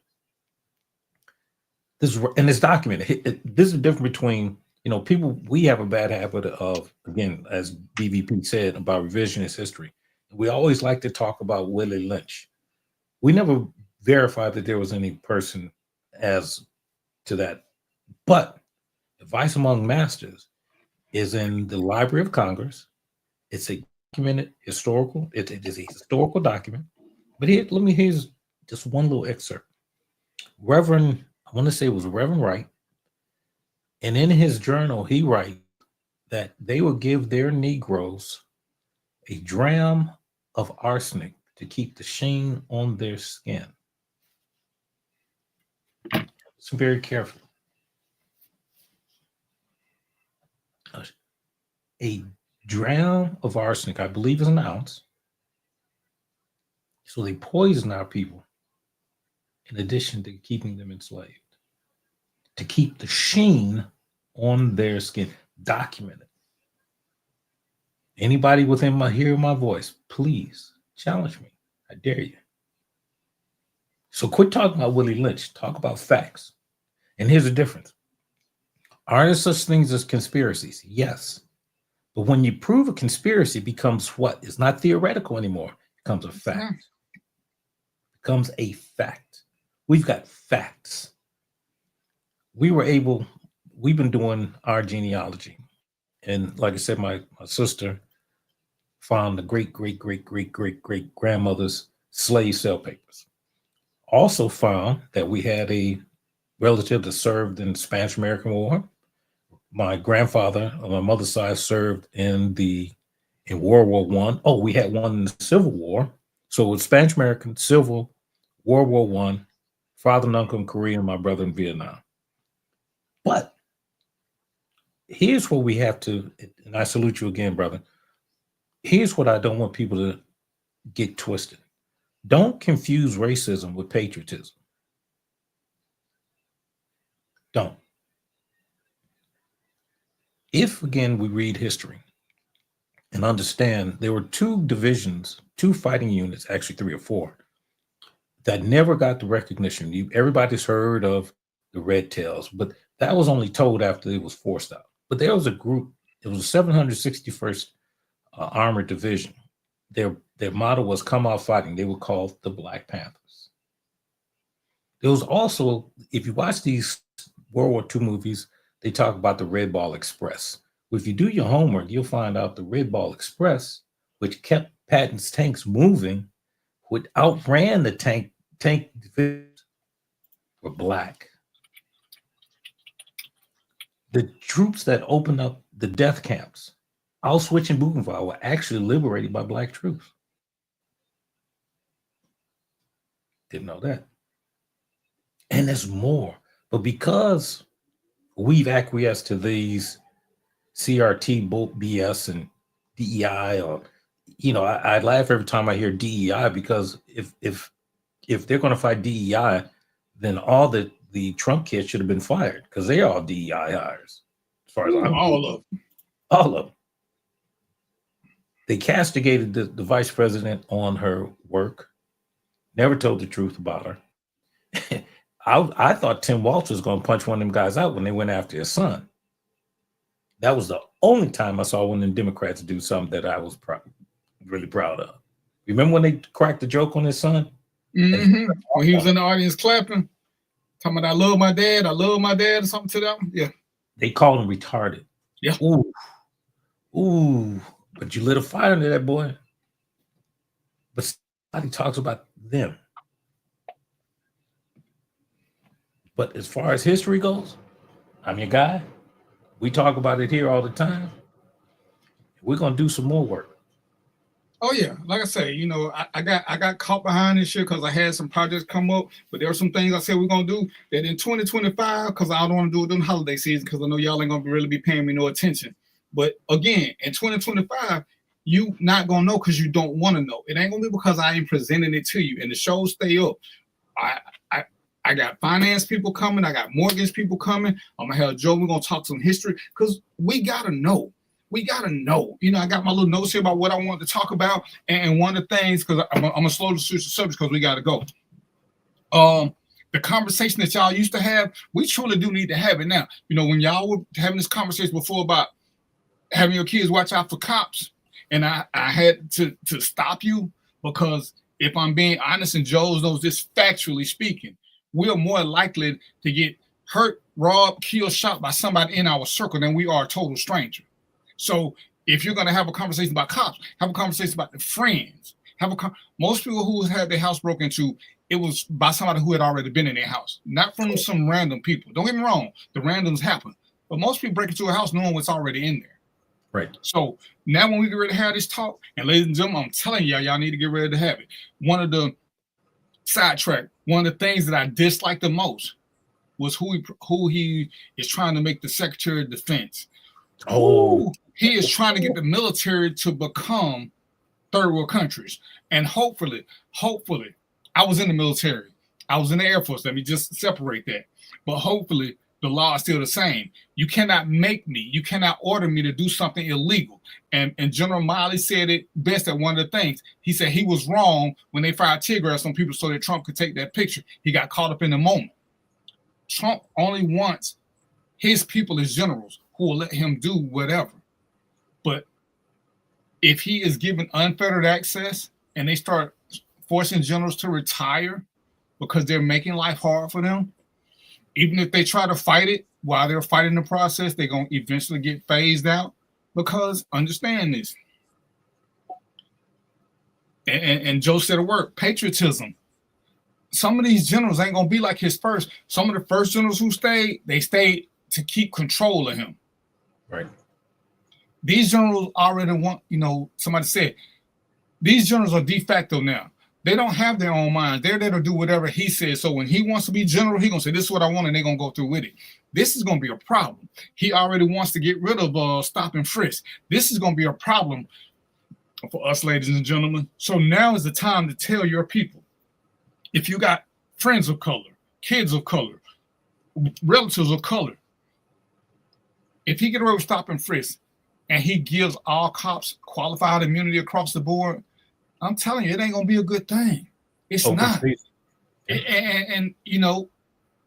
This is documented. This is the difference between, people, we have a bad habit of, again, as BVP said, about revisionist history. We always like to talk about Willie Lynch. We never verified that there was any person as to that. But Advice Among Masters is in the Library of Congress. It's a documented historical. It is a historical document. But here's just one little excerpt. Reverend, I want to say it was Reverend Wright. And in his journal, he writes that they will give their Negroes a dram of arsenic to keep the sheen on their skin. Listen very carefully. A dram of arsenic, I believe, is an ounce. So they poison our people in addition to keeping them enslaved, to keep the sheen on their skin. Documented. Anybody within hearing my voice, please challenge me. I dare you. So quit talking about Willie Lynch. Talk about facts. And here's the difference. Are there such things as conspiracies? Yes. But when you prove a conspiracy, it becomes what? It's not theoretical anymore. It becomes a fact. It becomes a fact. We've got facts. We've been doing our genealogy. And like I said, my sister found the great grandmother's slave cell papers. Also found that we had a relative that served in the Spanish American War. My grandfather on my mother's side served in World War I. Oh, we had one in the Civil War. So it was Spanish American, Civil, World War I, father and uncle in Korea, and my brother in Vietnam. But here's what we have to, and I salute you again, brother. Here's what I don't want people to get twisted. Don't confuse racism with patriotism. Don't. If, again, we read history and understand there were two divisions, two fighting units, actually 3 or 4, that never got the recognition. Everybody's heard of the Red Tails, but that was only told after it was forced out. But there was a group, it was the 761st Armored Division. Their motto was "Come out fighting." They were called the Black Panthers. There was also, if you watch these World War II movies, they talk about the Red Ball Express. Well, if you do your homework, you'll find out the Red Ball Express, which kept Patton's tanks moving, which outran the tank divisions, were black. The troops that opened up the death camps, Auschwitz and Buchenwald, were actually liberated by black troops. Didn't know that. And there's more. But because we've acquiesced to these CRT BS and DEI, or I laugh every time I hear DEI, because if they're going to fight DEI, then all the Trump kids should have been fired, because they are all DEI hires. As far as all of them. All of them. They castigated the vice president on her work, never told the truth about her. I thought Tim Walz was going to punch one of them guys out when they went after his son. That was the only time I saw one of them Democrats do something that I was really proud of. Remember when they cracked the joke on his son? Mm-hmm. When he was in the audience clapping, talking about, I love my dad, or something to them. Yeah. They called him retarded. Yeah. Ooh. But you lit a fire under that boy. But somebody talks about them. But as far as history goes, I'm your guy. We talk about it here all the time. We're gonna do some more work. Oh yeah, like I say, I got caught behind this shit because I had some projects come up, but there were some things I said we're gonna do that in 2025, because I don't want to do it during holiday season, because I know y'all ain't gonna really be paying me no attention. But again, in 2025, you not gonna know because you don't want to know. It ain't gonna be because I ain't presenting it to you, and the shows stay up. I got finance people coming. I got mortgage people coming. I'm gonna have Joe. We're gonna talk some history, because we gotta know. We gotta know. I got my little notes here about what I want to talk about, and one of the things, because I'm gonna slowly switch the subject because we gotta go. The conversation that y'all used to have, we truly do need to have it now. When y'all were having this conversation before about having your kids watch out for cops, and I had to stop you, because if I'm being honest, and Joe knows this factually speaking, we're more likely to get hurt, robbed, killed, shot by somebody in our circle than we are a total stranger. So if you're going to have a conversation about cops, have a conversation about the friends. Most people who had their house broken into, it was by somebody who had already been in their house, not from some random people. Don't get me wrong, the randoms happen, but most people break into a house knowing what's already in there. Right. So now when we get ready to have this talk, and ladies and gentlemen, I'm telling y'all need to get ready to have it. One of the things that I disliked the most was who he is trying to make the Secretary of Defense. Oh, he is trying to get the military to become third world countries. And hopefully, I was in the military. I was in the Air Force. Let me just separate that. But hopefully, the law is still the same. You cannot you cannot order me to do something illegal. And General Miley said it best at one of the things. He said he was wrong when they fired tear gas on people so that Trump could take that picture. He got caught up in the moment. Trump only wants his people as generals who will let him do whatever. But if he is given unfettered access and they start forcing generals to retire because they're making life hard for them, even if they try to fight it while they're fighting the process, they're going to eventually get phased out. Because understand this, and Joe said a word, patriotism. Some of these generals ain't going to be like his first. Some of the first generals who stayed, they stayed to keep control of him. Right. These generals already want, somebody said, these generals are de facto now. They don't have their own minds. They're there to do whatever he says. So when he wants to be general, he's going to say, this is what I want, and they're going to go through with it. This is going to be a problem. He already wants to get rid of stop and frisk. This is going to be a problem for us, ladies and gentlemen. So now is the time to tell your people, if you got friends of color, kids of color, relatives of color, if he get away with stop and frisk and he gives all cops qualified immunity across the board, I'm telling you, it ain't gonna be a good thing. It's not. And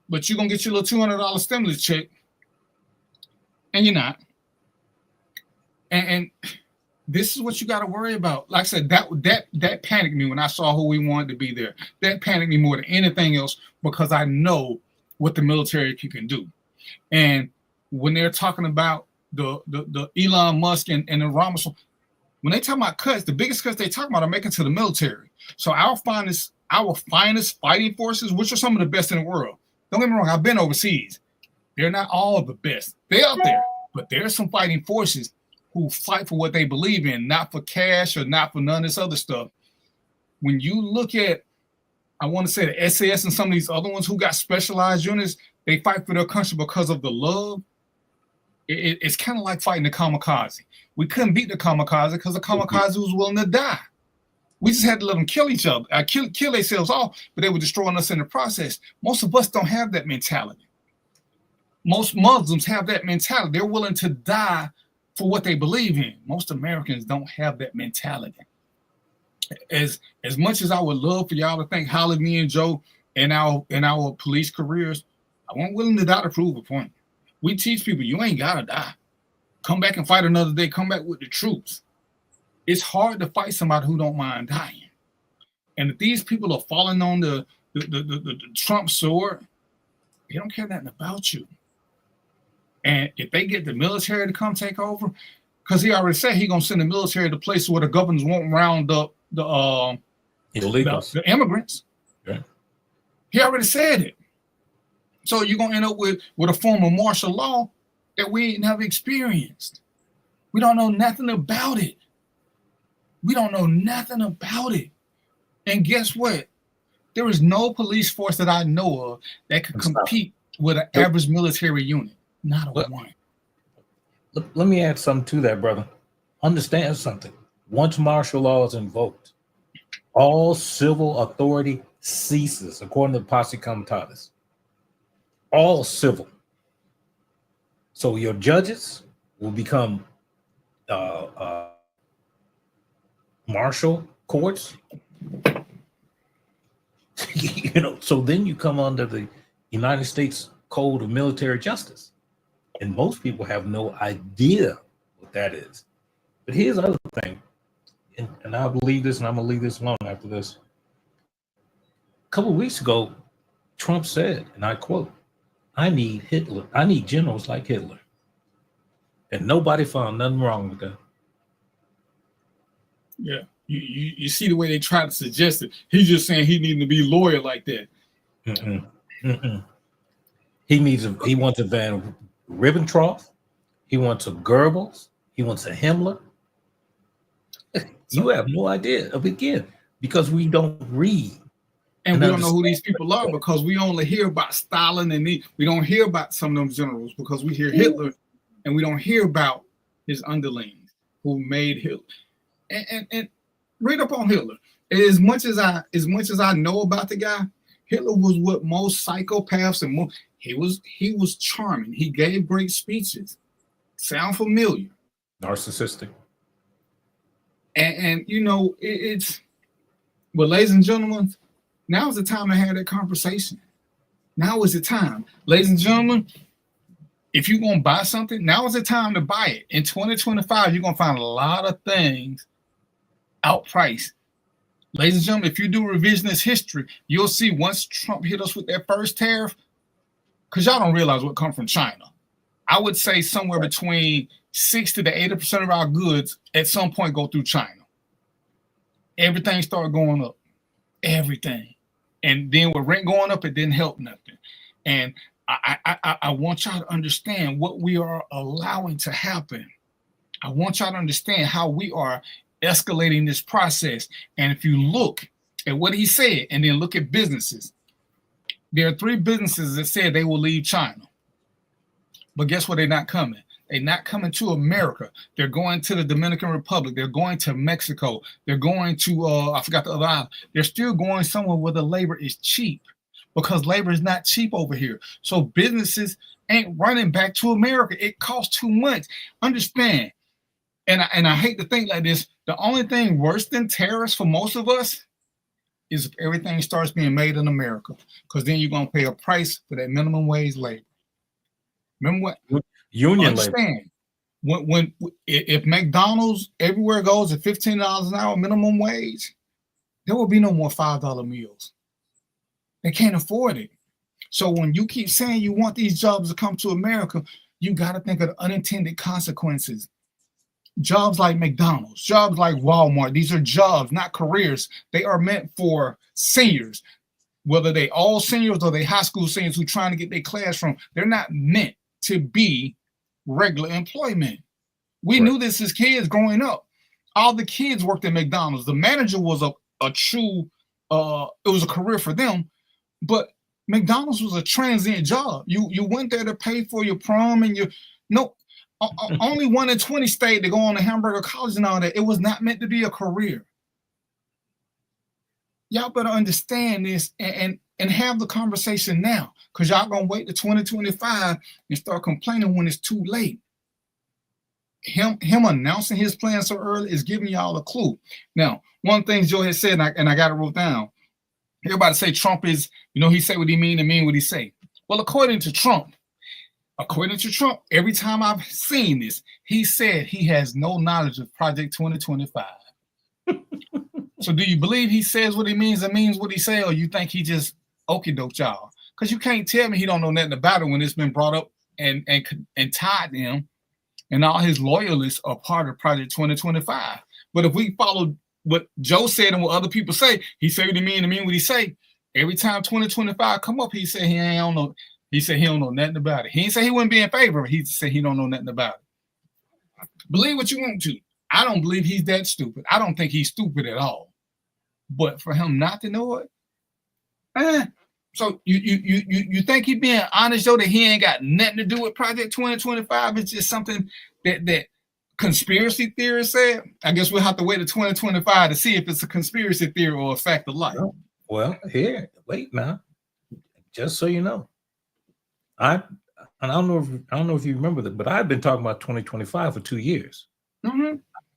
but you're gonna get your little $200 stimulus check, and you're not. And this is what you got to worry about. Like I said, that panicked me when I saw who we wanted to be there. That panicked me more than anything else, because I know what the military can do. And when they're talking about the Elon Musk and the Robinson, when they talk about cuts, the biggest cuts they talk about are making to the military. So our finest fighting forces, which are some of the best in the world. Don't get me wrong, I've been overseas. They're not all the best. They're out there, but there's some fighting forces who fight for what they believe in, not for cash or not for none of this other stuff. When you look at, I want to say the SAS and some of these other ones who got specialized units, they fight for their country because of the love It's kind of like fighting the kamikaze. We couldn't beat the kamikaze because the kamikaze was willing to die. We just had to let them kill each other, kill themselves off, but they were destroying us in the process. Most of us don't have that mentality. Most Muslims have that mentality. They're willing to die for what they believe in. Most Americans don't have that mentality. As much as I would love for y'all to think highly of me and Joe in our police careers, I wasn't willing to die to prove a point. We teach people you ain't gotta die. Come back and fight another day. Come back with the troops. It's hard to fight somebody who don't mind dying. And if these people are falling on the Trump sword, they don't care nothing about you. And if they get the military to come take over, because he already said he's gonna send the military to places where the governors won't round up the immigrants. Yeah. He already said it. So you're gonna end up with a form of martial law that we ain't never experienced. We don't know nothing about it. We don't know nothing about it. And guess what? There is no police force that I know of that could compete with an average military unit. Not a one. Let me add something to that, brother. Understand something. Once martial law is invoked, all civil authority ceases, according to the Posse Comitatus. All civil. So your judges will become martial courts. So then you come under the United States Code of Military Justice. And most people have no idea what that is. But here's the other thing, and I believe this, and I'm going to leave this alone after this. A couple of weeks ago, Trump said, and I quote, I need generals like Hitler. And nobody found nothing wrong with that. Yeah. You see the way they try to suggest it. He's just saying he needed to be loyal like that. Mm-mm. Mm-mm. He wants a Van Ribbentrop. He wants a Goebbels. He wants a Himmler. You have no idea of again because we don't read. And we don't know who these people are because we only hear about Stalin and we don't hear about some of them generals because we hear Hitler and we don't hear about his underlings who made Hitler. And read up on Hitler. As much as I know about the guy, Hitler was what most psychopaths and he was charming. He gave great speeches. Sound familiar? Narcissistic. And it's well, ladies and gentlemen, now is the time to have that conversation. Now is the time. Ladies and gentlemen, if you're gonna buy something, now is the time to buy it. In 2025, you're gonna find a lot of things outpriced. Ladies and gentlemen, if you do revisionist history, you'll see once Trump hit us with that first tariff, because y'all don't realize what comes from China. I would say somewhere between 60 to 80% of our goods at some point go through China. Everything started going up. Everything. And then with rent going up, it didn't help nothing. And I want y'all to understand what we are allowing to happen. I want y'all to understand how we are escalating this process. And if you look at what he said and then look at businesses, there are 3 businesses that said they will leave China. But guess what? They're not coming. They're not coming to America. They're going to the Dominican Republic. They're going to Mexico. They're going to, I forgot the other island. They're still going somewhere where the labor is cheap because labor is not cheap over here. So businesses ain't running back to America. It costs too much. Understand. And I hate to think like this. The only thing worse than tariffs for most of us is if everything starts being made in America, because then you're going to pay a price for that minimum wage labor. Remember what? Union Understand, labor. If McDonald's everywhere goes at $15 an hour minimum wage, there will be no more $5 meals. They can't afford it. So when you keep saying you want these jobs to come to America, you got to think of the unintended consequences. Jobs like McDonald's, jobs like Walmart, these are jobs, not careers. They are meant for seniors, whether they all seniors or they high school seniors who are trying to get their class from. They're not meant to be regular employment. We knew this as kids growing up. All the kids worked at McDonald's. The manager was a true, it was a career for them, but McDonald's was a transient job. You went there to pay for your prom and only 1 in 20 stayed to go on to Hamburger College and all that. It was not meant to be a career. Y'all better understand this and have the conversation now, because y'all gonna wait to 2025 and start complaining when it's too late. Him announcing his plan so early is giving y'all a clue. Now, one thing Joe has said, and I got it wrote down. Everybody say Trump is, he say what he mean and mean what he say. Well, according to Trump, every time I've seen this, he said he has no knowledge of Project 2025. So do you believe he says what he means and means what he say, or you think he just okey-doke y'all? Because you can't tell me he don't know nothing about it when it's been brought up and tied to him, and all his loyalists are part of Project 2025. But if we follow what Joe said and what other people say, he said what he mean and mean what he say. Every time 2025 come up, he said he don't know. He said he don't know nothing about it. He didn't say he wouldn't be in favor. He said he don't know nothing about it. Believe what you want to. I don't believe he's that stupid. I don't think he's stupid at all. But for him not to know it, so you think he being honest though, that he ain't got nothing to do with Project 2025? It's just something that conspiracy theorists said. I guess we'll have to wait to 2025 to see if it's a conspiracy theory or a fact of life. Well, here, wait now. Just so you know, I don't know if you remember that, but I've been talking about 2025 for 2 years. Mm-hmm.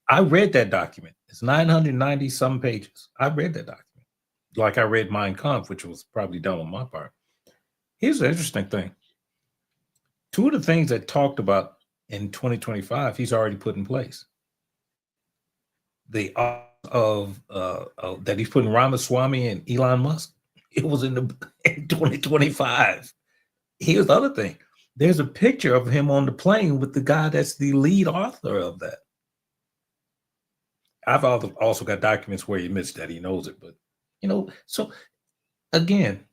I read that document. It's 990 some pages. I read that document. Like I read Mein Kampf, which was probably dumb on my part. Here's the interesting thing. 2 of the things that talked about in 2025, he's already put in place. The that he's putting Ramaswamy and Elon Musk. It was in 2025. Here's the other thing. There's a picture of him on the plane with the guy that's the lead author of that. I've also got documents where he admits that he knows it, but so again,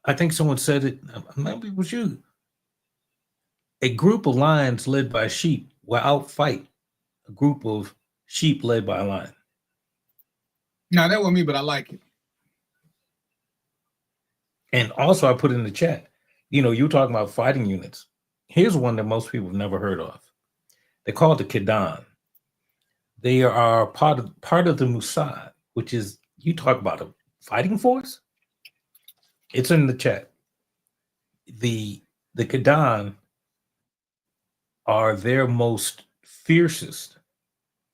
I think someone said it, maybe it was you. A group of lions led by sheep will outfight a group of sheep led by a lion. No, that wasn't me, but I like it. And also I put in the chat, you're talking about fighting units. Here's one that most people have never heard of. They're called the Kedan. They are part of the Mossad, which is, you talk about a fighting force? It's in the chat. The Kedan are their most fiercest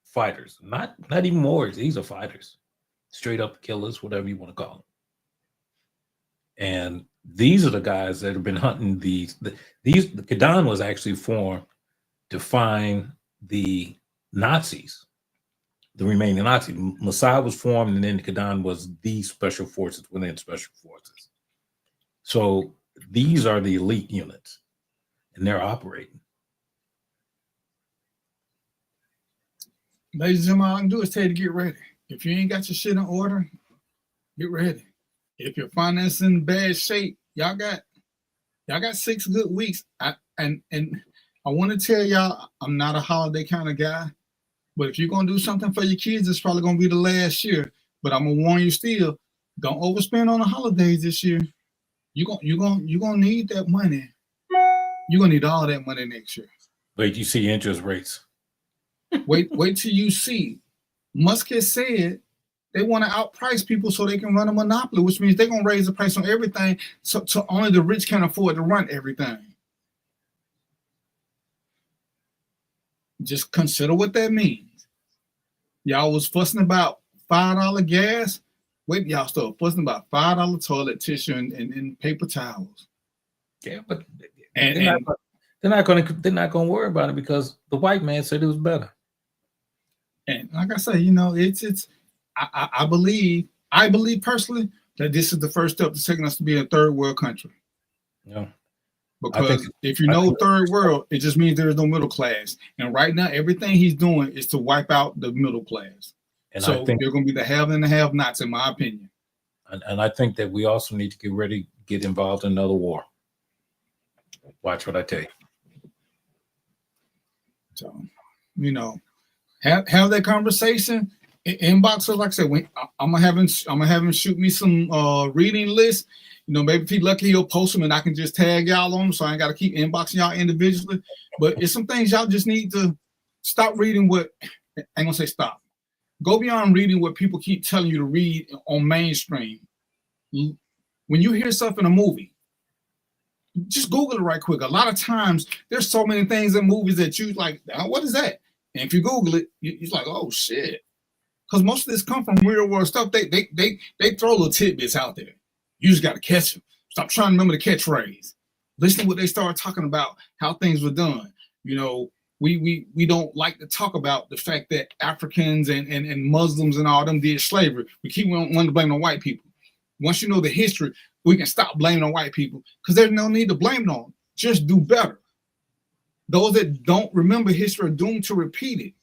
fighters. Not even warriors. These are fighters. Straight up killers, whatever you want to call them. And these are the guys that have been hunting the Kedan was actually formed to find the Nazis. The remaining Nazi. Mossad was formed, and then the Kedan was the special forces within special forces. So these are the elite units, and they're operating. Ladies and gentlemen, all I can do is tell you to get ready. If you ain't got your shit in order, get ready. If your finances in bad shape, y'all got 6 good weeks. And I want to tell y'all, I'm not a holiday kind of guy. But if you're gonna do something for your kids, it's probably gonna be the last year. But I'm gonna warn you still, don't overspend on the holidays this year. You're gonna need that money. You're gonna need all that money next year. Wait, you see interest rates. Wait till you see. Musk has said they want to outprice people so they can run a monopoly, which means they're gonna raise the price on everything, so only the rich can afford to run everything. Just consider what that means. Y'all was fussing about $5 gas. Wait, y'all start fussing about $5 toilet tissue and paper towels. Yeah, but they're not gonna worry about it because the white man said it was better. And like I say, I believe personally that this is the first step to taking us to be a third world country. Yeah. Because if third world, it just means there is no middle class. And right now, everything he's doing is to wipe out the middle class. And so they're going to be the have and the have-nots, in my opinion. And I think that we also need to get involved in another war. Watch what I tell you. So, have that conversation. Inbox us, like I said, I'm gonna have him shoot me some reading lists. You know, maybe if he's lucky, he'll post them and I can just tag y'all on them, so I ain't got to keep inboxing y'all individually. But it's some things y'all just need to stop reading what, I ain't gonna say stop. Go beyond reading what people keep telling you to read on mainstream. When you hear stuff in a movie, just Google it right quick. A lot of times, there's so many things in movies that you like, what is that? And if you Google it, you're like, oh shit. Because most of this come from real world stuff. They throw little tidbits out there. You just got to catch them. Stop trying to remember the catchphrase. Listen to what they start talking about, how things were done. You know, we don't like to talk about the fact that Africans and Muslims and all them did slavery. We keep wanting to blame on white people. Once you know the history, we can stop blaming on white people because there's no need to blame it on them. Just do better. Those that don't remember history are doomed to repeat it.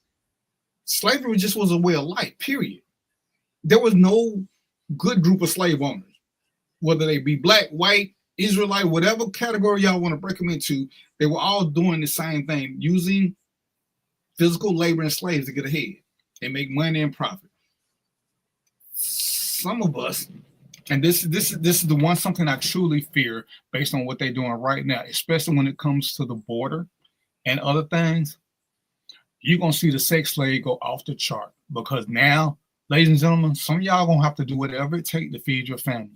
Slavery just was a way of life, period. There was no good group of slave owners, whether they be black, white, Israelite, whatever category y'all want to break them into, they were all doing the same thing, using physical labor and slaves to get ahead and make money and profit. Some of us, and this is the one something I truly fear based on what they're doing right now, especially when it comes to the border and other things, you're going to see the sex slave go off the chart because now, ladies and gentlemen, some of y'all going to have to do whatever it takes to feed your family.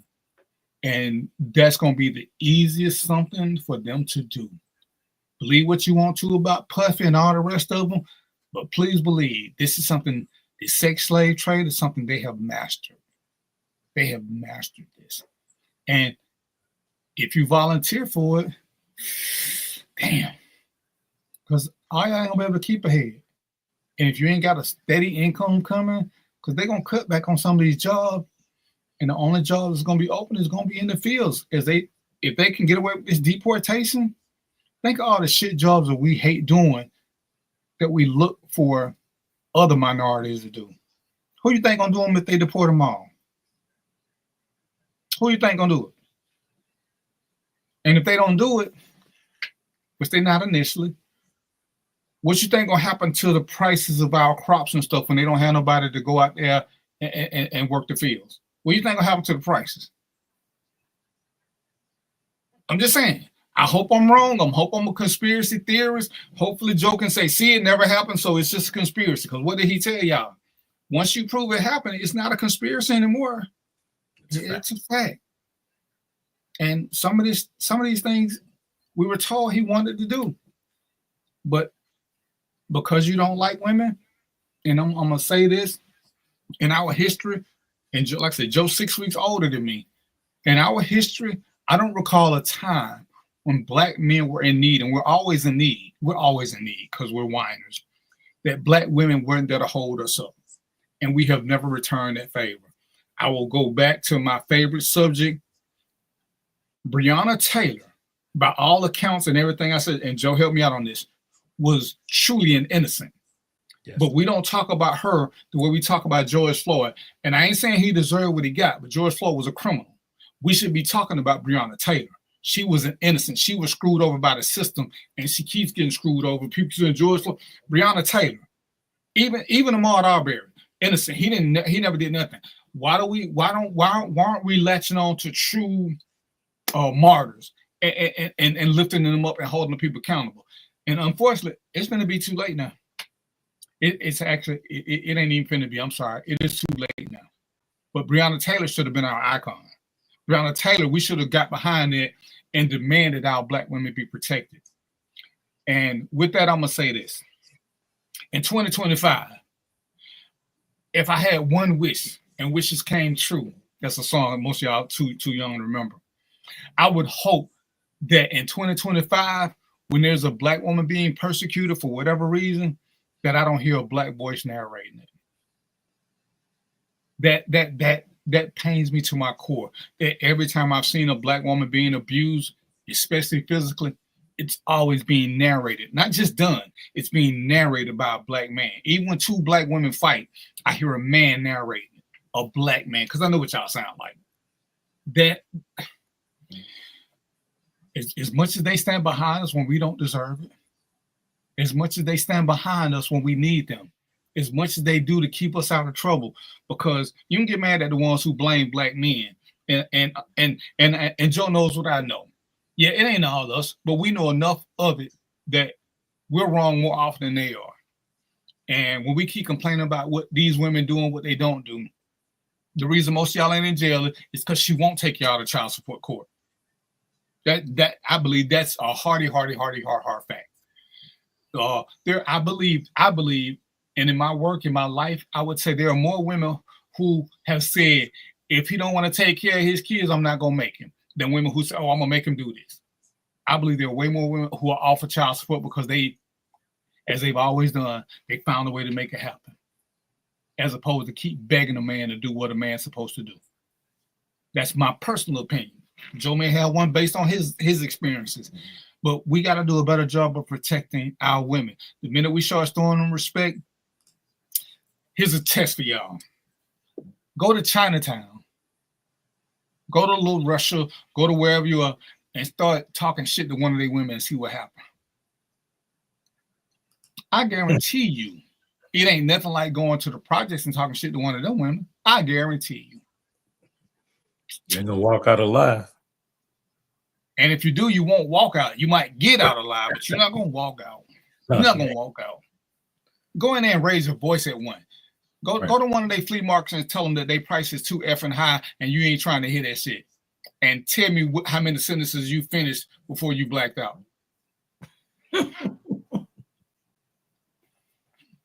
And that's going to be the easiest something for them to do. Believe what you want to about Puffy and all the rest of them, but please believe this is something, the sex slave trade is something they have mastered. They have mastered this. And if you volunteer for it, damn, because all y'all ain't going to be able to keep ahead. And if you ain't got a steady income coming, because they're going to cut back on some of these jobs, and the only job that's going to be open is going to be in the fields. If they can get away with this deportation, think of all the shit jobs that we hate doing that we look for other minorities to do. Who you think going to do them if they deport them all? Who you think going to do it? And if they don't do it, which they not initially, what you think going to happen to the prices of our crops and stuff when they don't have nobody to go out there and work the fields? What do you think will happen to the prices? I'm just saying. I hope I'm wrong. I hope I'm a conspiracy theorist. Hopefully Joe can say, see, it never happened, so it's just a conspiracy. Because what did he tell y'all? Once you prove it happened, it's not a conspiracy anymore. It's a fact. And some of these things we were told he wanted to do. But because you don't like women, and I'm going to say this, in our history, and like I said, Joe's 6 weeks older than me. In our history, I don't recall a time when black men were in need, and we're always in need. We're always in need because we're whiners, that black women weren't there to hold us up. And we have never returned that favor. I will go back to my favorite subject. Breonna Taylor, by all accounts and everything I said, and Joe helped me out on this, was truly an innocent. Yes. But we don't talk about her the way we talk about George Floyd. And I ain't saying he deserved what he got, but George Floyd was a criminal. We should be talking about Breonna Taylor. She was an innocent. She was screwed over by the system, and she keeps getting screwed over. People saying George Floyd, Breonna Taylor, even Ahmaud Arbery, innocent. He never did nothing. Why aren't we latching on to true martyrs and lifting them up and holding the people accountable? And unfortunately, it's going to be too late now. It's actually, it ain't even finna be. I'm sorry. It is too late now. But Breonna Taylor should have been our icon. Breonna Taylor, we should have got behind it and demanded our black women be protected. And with that, I'm going to say this. In 2025, if I had one wish and wishes came true, that's a song most of y'all too young to remember. I would hope that in 2025, when there's a black woman being persecuted for whatever reason, that I don't hear a black voice narrating it. That pains me to my core. That every time I've seen a black woman being abused, especially physically, it's always being narrated. Not just done, it's being narrated by a black man. Even when two black women fight, I hear a man narrating it, a black man, because I know what y'all sound like. That, as much as they stand behind us when we don't deserve it, as much as they stand behind us when we need them, as much as they do to keep us out of trouble, because you can get mad at the ones who blame black men And Joe knows what I know. Yeah, it ain't all us, but we know enough of it that we're wrong more often than they are. And when we keep complaining about what these women do and what they don't do, the reason most of y'all ain't in jail is because she won't take y'all to child support court. That I believe that's a hard fact. I believe, and in my work, in my life, I would say there are more women who have said, if he don't want to take care of his kids, I'm not gonna make him, than women who say, oh, I'm gonna make him do this. I believe there are way more women who are offered child support because they, as they've always done, they found a way to make it happen, as opposed to keep begging a man to do what a man's supposed to do. That's my personal opinion. Joe may have one based on his experiences, but we got to do a better job of protecting our women. The minute we start showing them respect, here's a test for y'all. Go to Chinatown, go to Little Russia, go to wherever you are, and start talking shit to one of their women and see what happens. I guarantee you, it ain't nothing like going to the projects and talking shit to one of them women. I guarantee you. You're gonna walk out alive. And if you do, you won't walk out. You might get out alive, but you're not gonna walk out. You're not gonna walk out. Go in there and raise your voice at one. Go to one of their flea markets and tell them that their price is too effing high and you ain't trying to hear that shit. And tell me how many sentences you finished before you blacked out. I'm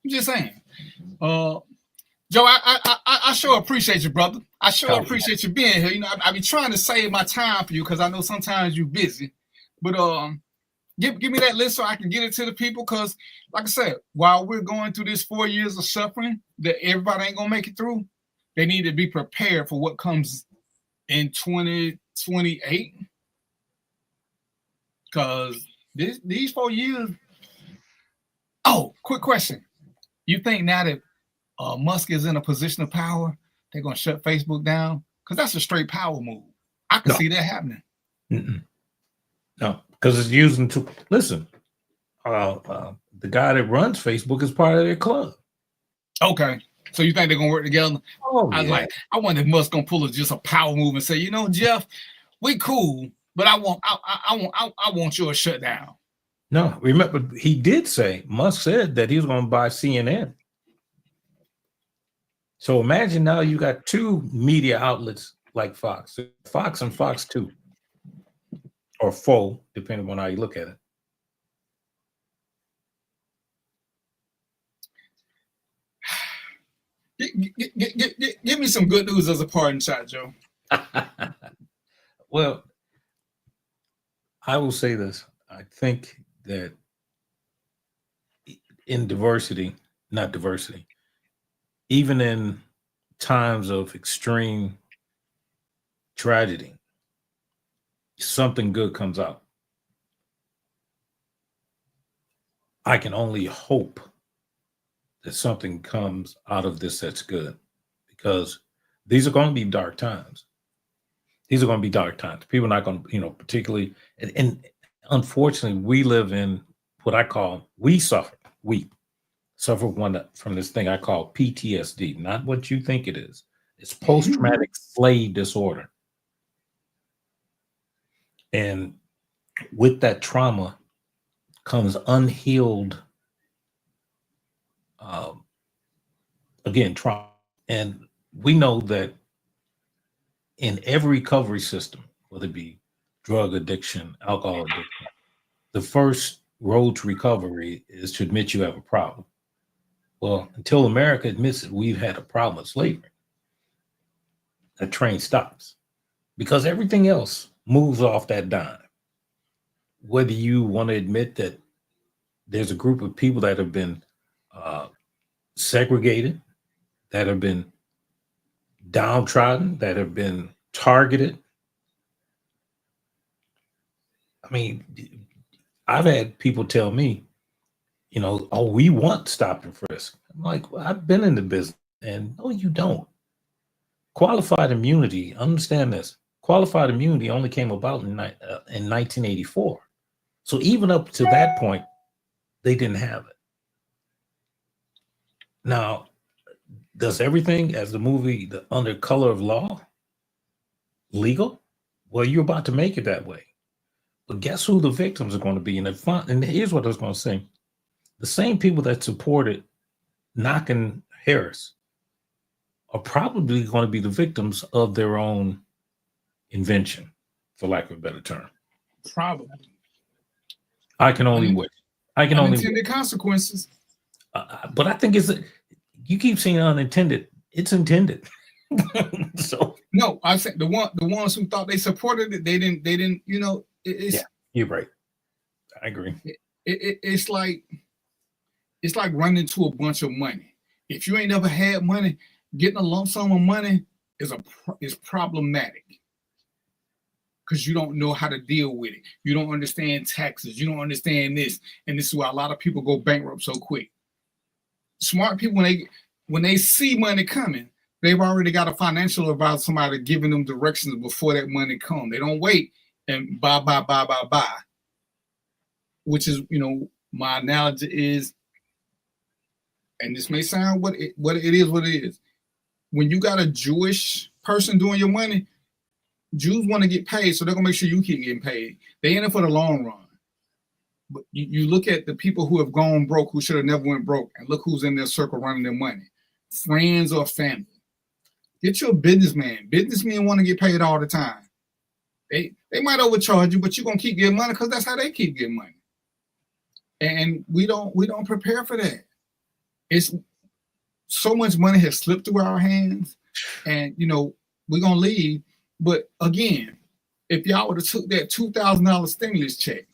just saying. Joe, I sure appreciate you, brother. I sure appreciate you being here. You know, I be trying to save my time for you because I know sometimes you're busy. But give me that list so I can get it to the people. Because, like I said, while we're going through this 4 years of suffering that everybody ain't gonna make it through, they need to be prepared for what comes in 2028. Because these 4 years. Oh, quick question. You think now that Musk is in a position of power, they're going to shut Facebook down? Because that's a straight power move. I can see that happening. No, because it's using to listen. The guy that runs Facebook is part of their club. Okay, so you think they're going to work together? Oh, I wonder if Musk going to pull just a power move and say, you know, Jeff, we cool, but I want yours shut down. No, remember he did say, Musk said that he was going to buy CNN. So imagine now you got two media outlets like Fox and Fox 2, or 4, depending on how you look at it. Give me some good news as a parting shot, Joe. Well, I will say this. I think that in even in times of extreme tragedy, something good comes out. I can only hope that something comes out of this that's good, because these are going to be dark times. People are not going to, particularly, and unfortunately, we live in what I call, we suffer from this thing I call PTSD, not what you think it is. It's post-traumatic slave disorder. And with that trauma comes unhealed, trauma. And we know that in every recovery system, whether it be drug addiction, alcohol addiction, the first road to recovery is to admit you have a problem. Well, until America admits that we've had a problem with slavery, that train stops, because everything else moves off that dime. Whether you want to admit that there's a group of people that have been segregated, that have been downtrodden, that have been targeted. I mean, I've had people tell me, we want stop and frisk. I'm like, well, I've been in the business, and no, you don't. Qualified immunity, understand this. Qualified immunity only came about in 1984. So even up to that point, they didn't have it. Now, does everything as the movie Under Color of Law? legal? Well, you're about to make it that way. But guess who the victims are going to be? And here's what I was going to say. The same people that supported knocking Harris are probably going to be the victims of their own invention, for lack of a better term. Probably. I can only wish. I can only unintended consequences. But I think you keep saying unintended. It's intended. So no, I said the ones who thought they supported it, they didn't. You know, it's, yeah, you're right. I agree. It's like running into a bunch of money. If you ain't never had money, getting a lump sum of money is problematic because you don't know how to deal with it. You don't understand taxes. You don't understand this, and this is why a lot of people go bankrupt so quick. Smart people, when they see money coming, they've already got a financial advisor, somebody giving them directions before that money comes. They don't wait and buy. Which is, you know, my analogy is, and this may sound what it is. When you got a Jewish person doing your money, Jews want to get paid, so they're gonna make sure you keep getting paid. They in it for the long run. But you look at the people who have gone broke, who should have never went broke, and look who's in their circle running their money, friends or family. Get you a businessman. Businessmen want to get paid all the time. They might overcharge you, but you're gonna keep getting money because that's how they keep getting money. And we don't prepare for that. It's so much money has slipped through our hands, and you know we're gonna leave. But again, if y'all would have took that $2,000 stimulus check,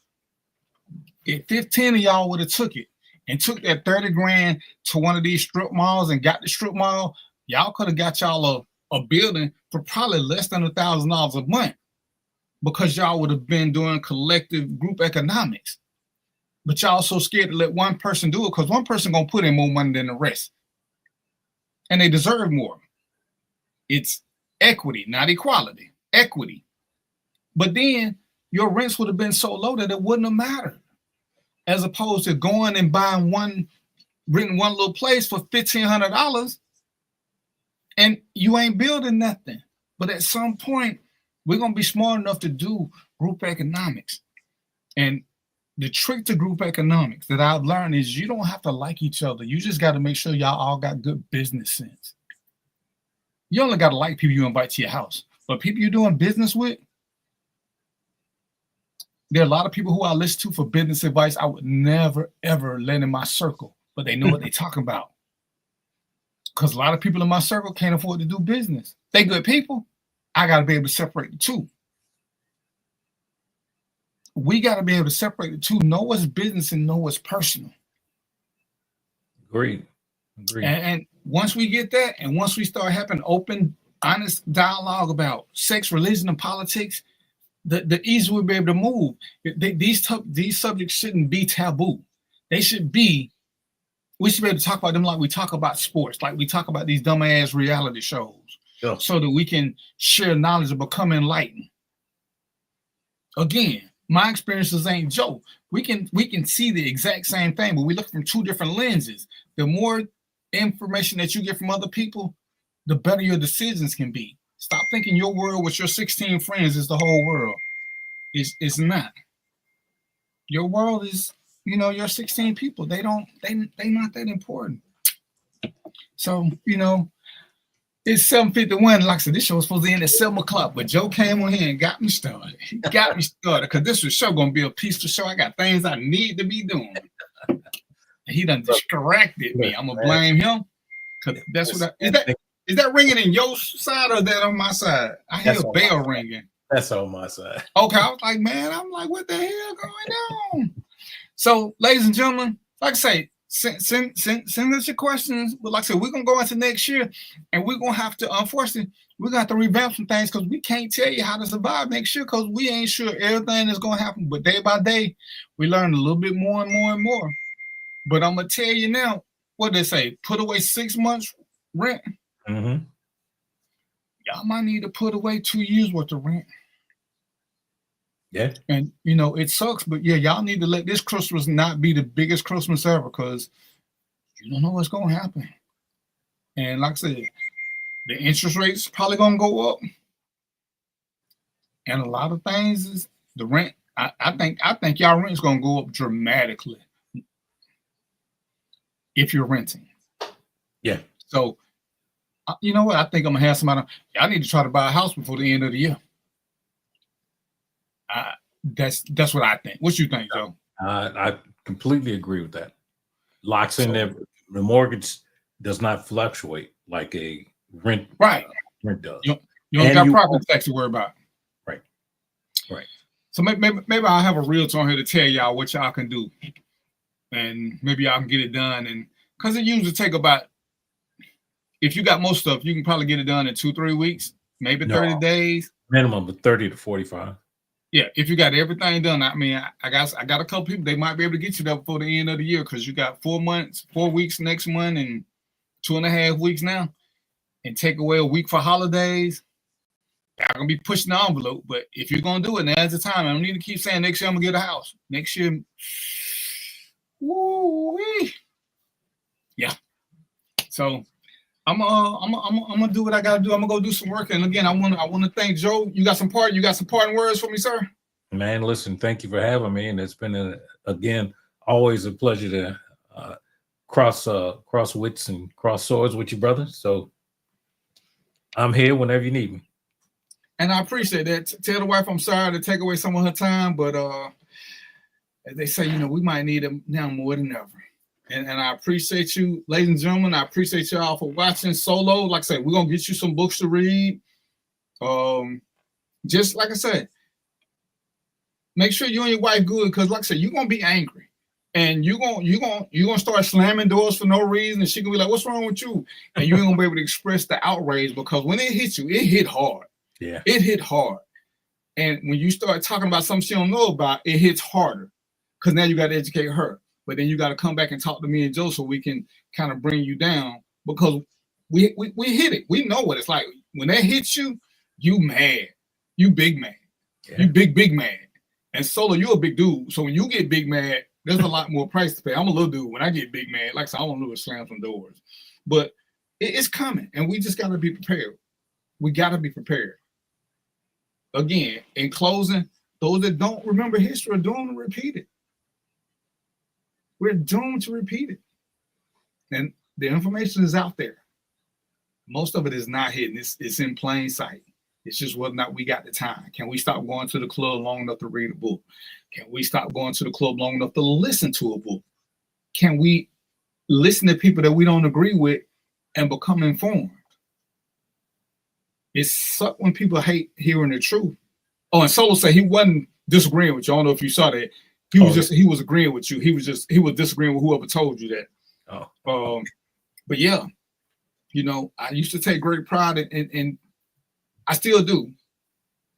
if 15 of y'all would have took it and took that 30 grand to one of these strip malls and got the strip mall, y'all could have got y'all a building for probably less than $1,000 a month because y'all would have been doing collective group economics. But y'all so scared to let one person do it because one person gonna put in more money than the rest. And they deserve more. It's equity, not equality. Equity. But then your rents would have been so low that it wouldn't have mattered. As opposed to going and renting one little place for $1,500 and you ain't building nothing. But at some point, we're gonna be smart enough to do group economics. And the trick to group economics that I've learned is you don't have to like each other. You just got to make sure y'all all got good business sense. You only got to like people you invite to your house. But people you're doing business with, there are a lot of people who I listen to for business advice I would never, ever let in my circle. But they know what they're talking about. Because a lot of people in my circle can't afford to do business. They good people. I got to be able to separate the two. We got to be able to separate the two, know what's business and know what's personal. Agreed. And once we get that, and once we start having open, honest dialogue about sex, religion, and politics, the easier we'll be able to move. These subjects shouldn't be taboo. We should be able to talk about them like we talk about sports, like we talk about these dumbass reality shows, so that we can share knowledge and become enlightened. Again, my experiences ain't joke. We can see the exact same thing, but we look from two different lenses. The more information that you get from other people, the better your decisions can be. Stop thinking your world with your 16 friends is the whole world. It's not. Your world is, your 16 people. They not that important. So, it's 7:51. Like I said, this show was supposed to end at 7 o'clock, but Joe came on here and got me started. He got me started because this was show gonna be a peaceful show. I got things I need to be doing. And he done distracted me. I'm gonna blame him because that's what is that ringing in your side or that on my side? I hear a bell ringing. That's on my side. Okay, I was like, man, what the hell going on? So, ladies and gentlemen, like I say, send us your questions. But like I said, we're gonna go into next year, and we're gonna have to, unfortunately, we're gonna have to revamp some things because we can't tell you how to survive next year because we ain't sure everything is gonna happen. But day by day, we learn a little bit more and more and more. But I'm gonna tell you now, what they say, put away 6 months rent. Mm-hmm. Y'all might need to put away 2 years worth of rent. Yeah. And it sucks, but yeah, y'all need to let this Christmas not be the biggest Christmas ever because you don't know what's gonna happen. And like I said, the interest rates probably gonna go up. And a lot of things is the rent. I think y'all rent's gonna go up dramatically if you're renting. Yeah. So you know what? I think I'm gonna have somebody. I need to try to buy a house before the end of the year. That's what I think. What you think, Joe? I completely agree with that. Locks in there. The mortgage does not fluctuate like a rent. Right. Rent does. You don't got property tax to worry about. Right. Right. So maybe I'll have a realtor on here to tell y'all what y'all can do, and maybe y'all can get it done. And because it usually take about, if you got most stuff, you can probably get it done in 2-3 weeks, maybe 30 days. Minimum of 30 to 45. Yeah, if you got everything done. I mean, I got a couple people, they might be able to get you there before the end of the year, because you got 4 weeks next month and 2.5 weeks now, and take away a week for holidays. Y'all gonna be pushing the envelope, but if you're gonna do it, now's the time. I don't need to keep saying next year I'm gonna get a house. Next year, woo-wee. Yeah. So I'm gonna do what I gotta do. I'm gonna go do some work. And again, I wanna thank Joe. You got some parting words for me, sir? Man, listen, thank you for having me. And it's been again always a pleasure to cross wits and cross swords with you, brother. So I'm here whenever you need me. And I appreciate that. Tell the wife I'm sorry to take away some of her time, but as they say, we might need them now more than ever. And I appreciate you, ladies and gentlemen. I appreciate y'all for watching Solo. Like I said, we're gonna get you some books to read. Just like I said, make sure you and your wife good, because like I said, you're gonna be angry. And you're gonna start slamming doors for no reason, and she gonna be like, "What's wrong with you?" And you ain't gonna be able to express the outrage, because when it hits you, it hit hard. Yeah, it hit hard. And when you start talking about something she don't know about, it hits harder, because now you got to educate her. But then you got to come back and talk to me and Joe so we can kind of bring you down, because we hit it. We know what it's like when that hits you. You mad, you big man, you big man. And Solo, you a big dude, so when you get big mad, there's a lot more price to pay. I'm a little dude. When I get big mad, like I said, I want to slam some doors, but it's coming, and we just got to be prepared. We got to be prepared. Again, in closing, those that don't remember history are doomed to repeat it. We're doomed to repeat it. And the information is out there. Most of it is not hidden. It's in plain sight. It's just whether or not we got the time. Can we stop going to the club long enough to read a book? Can we stop going to the club long enough to listen to a book? Can we listen to people that we don't agree with and become informed? It sucks when people hate hearing the truth. Oh, and Solo said he wasn't disagreeing with you. I don't know if you saw that. He was agreeing with you. He was disagreeing with whoever told you that. Oh. But yeah, I used to take great pride in I still do.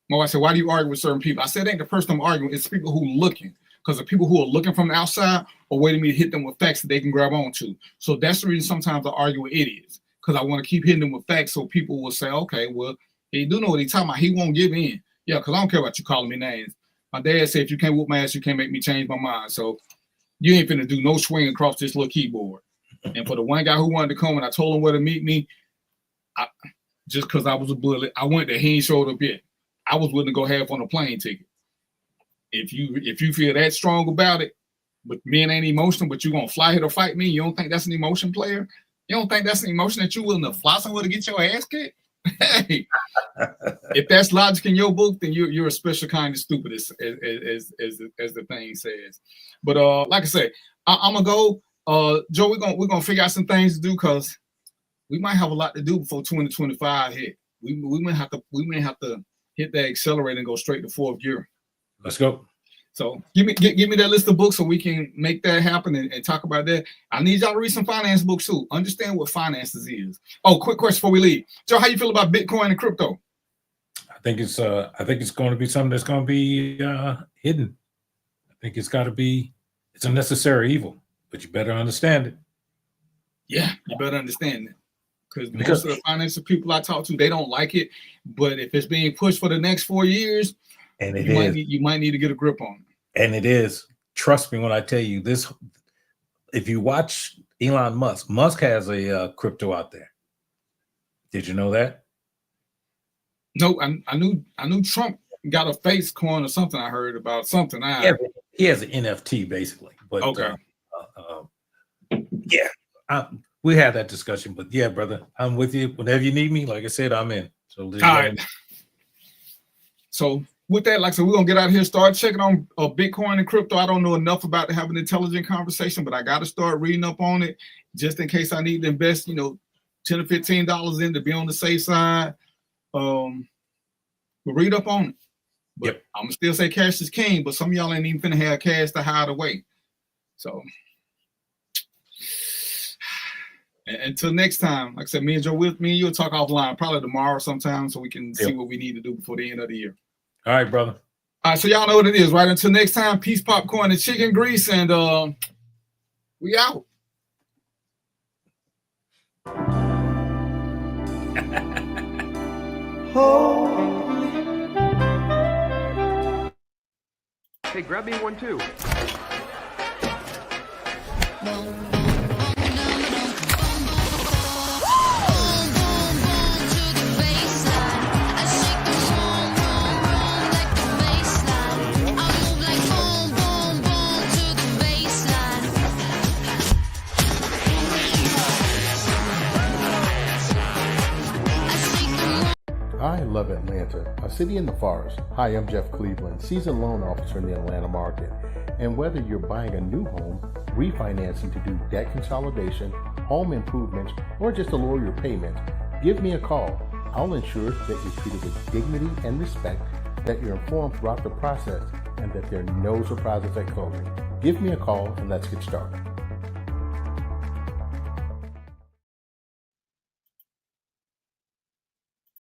My wife said, "Why do you argue with certain people?" I said, "It ain't the person I'm arguing, it's people who looking." Because the people who are looking from the outside are waiting me to hit them with facts that they can grab onto. So that's the reason sometimes I argue with idiots, because I want to keep hitting them with facts so people will say, "Okay, well, he do know what he's talking about. He won't give in." Yeah, because I don't care about you calling me names. My dad said, "If you can't whoop my ass, you can't make me change my mind." So you ain't finna do no swing across this little keyboard. And for the one guy who wanted to come and I told him where to meet me, just because I was a bullet, I went there. He ain't showed up yet. I was willing to go half on a plane ticket. If you feel that strong about it, but men ain't emotional, but you gonna fly here to fight me, you don't think that's an emotion, player? You don't think that's an emotion that you willing to fly somewhere to get your ass kicked? Hey, if that's logic in your book, then you're a special kind of stupid, as the thing says. But like I said, I'm gonna go. Joe, we're gonna figure out some things to do, because we might have a lot to do before 2025 hit. We may have to hit that accelerator and go straight to fourth gear. Let's go. So give me that list of books so we can make that happen and talk about that. I need y'all to read some finance books too. Understand what finances is. Oh, quick question before we leave. Joe, how you feel about Bitcoin and crypto? I think it's going to be something that's going to be hidden. I think it's a necessary evil, but you better understand it. Yeah, you better understand it. Because most of the financial people I talk to, they don't like it. But if it's being pushed for the next 4 years, and you might need to get a grip on it. And it is. Trust me when I tell you this. If you watch Elon Musk has a crypto out there. Did you know that? No, I knew Trump got a face coin or something. I heard about something. Yeah, he has an NFT basically. But Okay. We had that discussion. But yeah, brother, I'm with you. Whenever you need me, like I said, I'm in. So All right. So with that, like I said, we're gonna get out of here, start checking on Bitcoin and crypto. I don't know enough about to have an intelligent conversation, but I got to start reading up on it just in case I need to invest, $10 or $15 in to be on the safe side. But read up on it. But Yep. I'm gonna still say cash is king, but some of y'all ain't even finna have cash to hide away. So until next time, like I said, me and you'll talk offline probably tomorrow sometime so we can see what we need to do before the end of the year. All right, brother. All right, so y'all know what it is, right? Until next time, peace, popcorn, and chicken grease, and we out. Hey, grab me one too. I love Atlanta, a city in the forest. Hi, I'm Jeff Cleveland, seasoned loan officer in the Atlanta market. And whether you're buying a new home, refinancing to do debt consolidation, home improvements, or just to lower your payments, give me a call. I'll ensure that you're treated with dignity and respect, that you're informed throughout the process, and that there are no surprises at closing. Give me a call and let's get started.